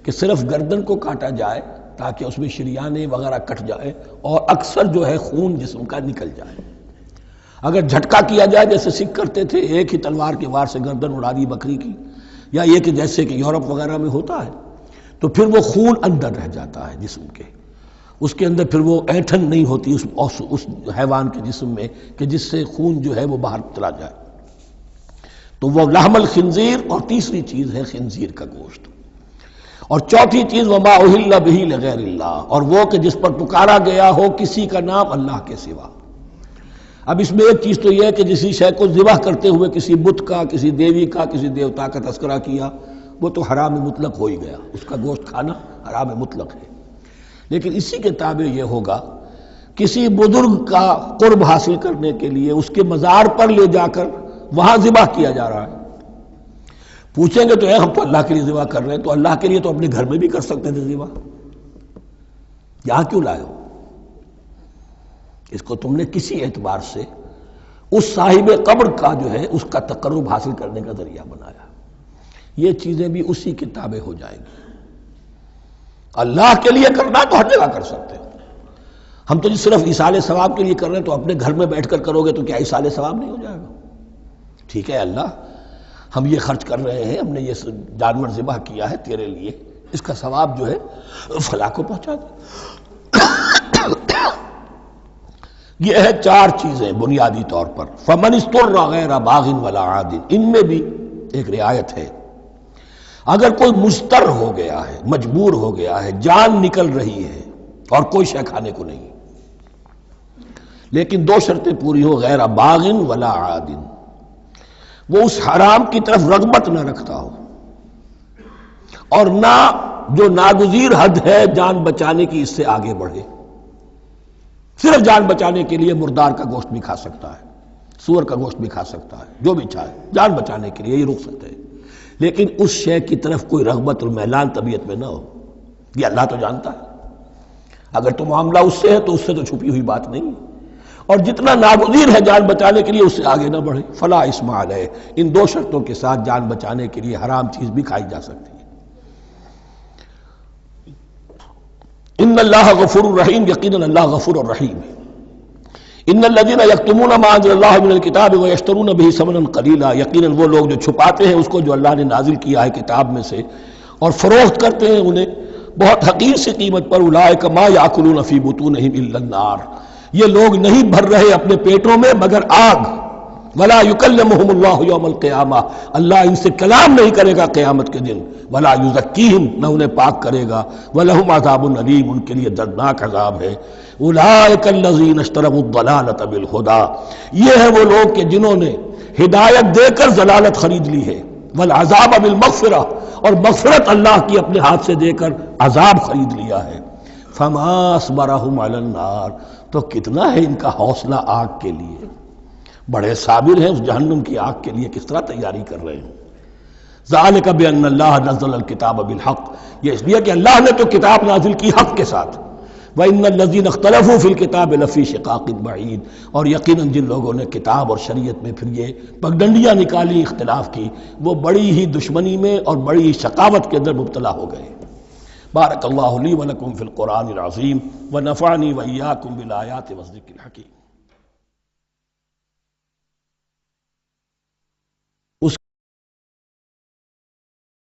کہ صرف گردن کو کاٹا جائے تاکہ اس میں شریانے وغیرہ کٹ جائے اور اکثر جو ہے خون جسم کا نکل جائے۔ اگر جھٹکا کیا جائے جیسے سکھ کرتے تھے، ایک ہی تلوار کے وار سے گردن اڑا دی بکری کی، یا یہ کہ جیسے کہ یورپ وغیرہ میں ہوتا ہے، تو پھر وہ خون اندر رہ جاتا ہے جسم کے، اس کے اندر پھر وہ اینٹھن نہیں ہوتی اس حیوان کے جسم میں کہ جس سے خون جو ہے وہ باہر چلا جائے، تو وہ لحم الخنزیر، اور تیسری چیز ہے خنزیر کا گوشت، اور چوتھی چیز وما اہل بہ لغیر اللہ، اور وہ کہ جس پر پکارا گیا ہو کسی کا نام اللہ کے سوا۔ اب اس میں ایک چیز تو یہ ہے کہ جسی شے کو ذبح کرتے ہوئے کسی بت کا، کسی دیوی کا، کسی دیوتا کا تذکرہ کیا، وہ تو حرام مطلق ہو ہی گیا، اس کا گوشت کھانا حرام مطلق ہے۔ لیکن اسی کے تابع یہ ہوگا کسی بزرگ کا قرب حاصل کرنے کے لیے اس کے مزار پر لے جا کر وہاں ذبح کیا جا رہا ہے، پوچھیں گے تو ہم تو اللہ کے لیے ذبح کر رہے ہیں، تو اللہ کے لیے تو اپنے گھر میں بھی کر سکتے تھے ذبح، یہاں کیوں لائے ہو؟ اس کو تم نے کسی اعتبار سے اس صاحب قبر کا جو ہے اس کا تقرب حاصل کرنے کا ذریعہ بنایا۔ یہ چیزیں بھی اسی کی تابع ہو جائیں گی۔ اللہ کے لیے کرنا تو ہر جگہ کر سکتے ہو، ہم تو صرف ایصال ثواب کے لیے کر رہے ہیں، تو اپنے گھر میں بیٹھ کر کرو گے تو کیا ایصال ثواب نہیں ہو جائے گا؟ ٹھیک ہے اللہ، ہم یہ خرچ کر رہے ہیں، ہم نے یہ جانور ذبح کیا ہے تیرے لیے، اس کا ثواب جو ہے فلاں کو پہنچا دے۔ یہ ہے چار چیزیں بنیادی طور پر۔ فمن اضطر غیر باغ ولا عاد، ان میں بھی ایک رعایت ہے، اگر کوئی مضطر ہو گیا ہے، مجبور ہو گیا ہے، جان نکل رہی ہے اور کوئی شے کھانے کو نہیں، لیکن دو شرطیں پوری ہو، غیر باغ ولا عاد، وہ اس حرام کی طرف رغبت نہ رکھتا ہو، اور نہ جو ناگزیر حد ہے جان بچانے کی اس سے آگے بڑھے۔ صرف جان بچانے کے لیے مردار کا گوشت بھی کھا سکتا ہے، سور کا گوشت بھی کھا سکتا ہے، جو بھی چاہے جان بچانے کے لیے یہ رک سکتے ہیں، لیکن اس شے کی طرف کوئی رغبت المیلان طبیعت میں نہ ہو۔ یہ اللہ تو جانتا ہے، اگر تو معاملہ اس سے ہے تو اس سے تو چھپی ہوئی بات نہیں ہے، اور جتنا ناگزیر ہے جان بچانے کے لیے اس سے آگے نہ بڑھے۔ فلا اسم علیہ، ان دو شرطوں کے ساتھ جان بچانے کے لیے حرام چیز بھی کھائی جا سکتی ہے۔ ان اللہ غفور الرحیم، یقیناً اللہ غفور الرحیم ہے۔ ان الذین یکتمون ما انزل اللہ من الکتاب ویشترون بہ ثمنا قلیلا، یقیناً وہ لوگ جو چھپاتے ہیں اس کو جو اللہ نے نازل کیا ہے کتاب میں سے اور فروخت کرتے ہیں انہیں بہت حقیر سی قیمت پر، اولئک ما یاکلون فی بطونہم الا النار، یہ لوگ نہیں بھر رہے اپنے پیٹوں میں مگر آگ۔ ولا یکلمہم اللہ یوم القیامہ، اللہ ان سے کلام نہیں کرے گا قیامت کے دن۔ ولا یزکیہم، نہ انہیں پاک کرے گا۔ ولہم عذاب علیم، ان کے لیے دردناک عذاب ہے۔ اولئک الذین اشتروا الضلالۃ بالہدی، یہ ہے وہ لوگ کہ جنہوں نے ہدایت دے کر ضلالت خرید لی ہے، والعذاب بالمغفرہ، اور مغفرت اللہ کی اپنے ہاتھ سے دے کر عذاب خرید لیا ہے۔ فما اصبرہم علی النار، تو کتنا ہے ان کا حوصلہ آگ کے لیے، بڑے صابر ہیں اس جہنم کی آگ کے لیے، کس طرح تیاری کر رہے ہیں۔ ذالک بان اللہ نزل الکتاب بالحق، یہ اس لیے کہ اللہ نے تو کتاب نازل کی حق کے ساتھ۔ وان الذین اختلفوا فی الکتاب لفی شقاق بعید، اور یقیناً جن لوگوں نے کتاب اور شریعت میں پھر یہ پگڈنڈیاں نکالی اختلاف کی، وہ بڑی ہی دشمنی میں اور بڑی ہی شقاوت کے اندر مبتلا ہو گئے۔ بارک اللہ لی ولکم فی القرآن العظیم ونفعنی وإیاکم بالآیات والذکر الحکیم۔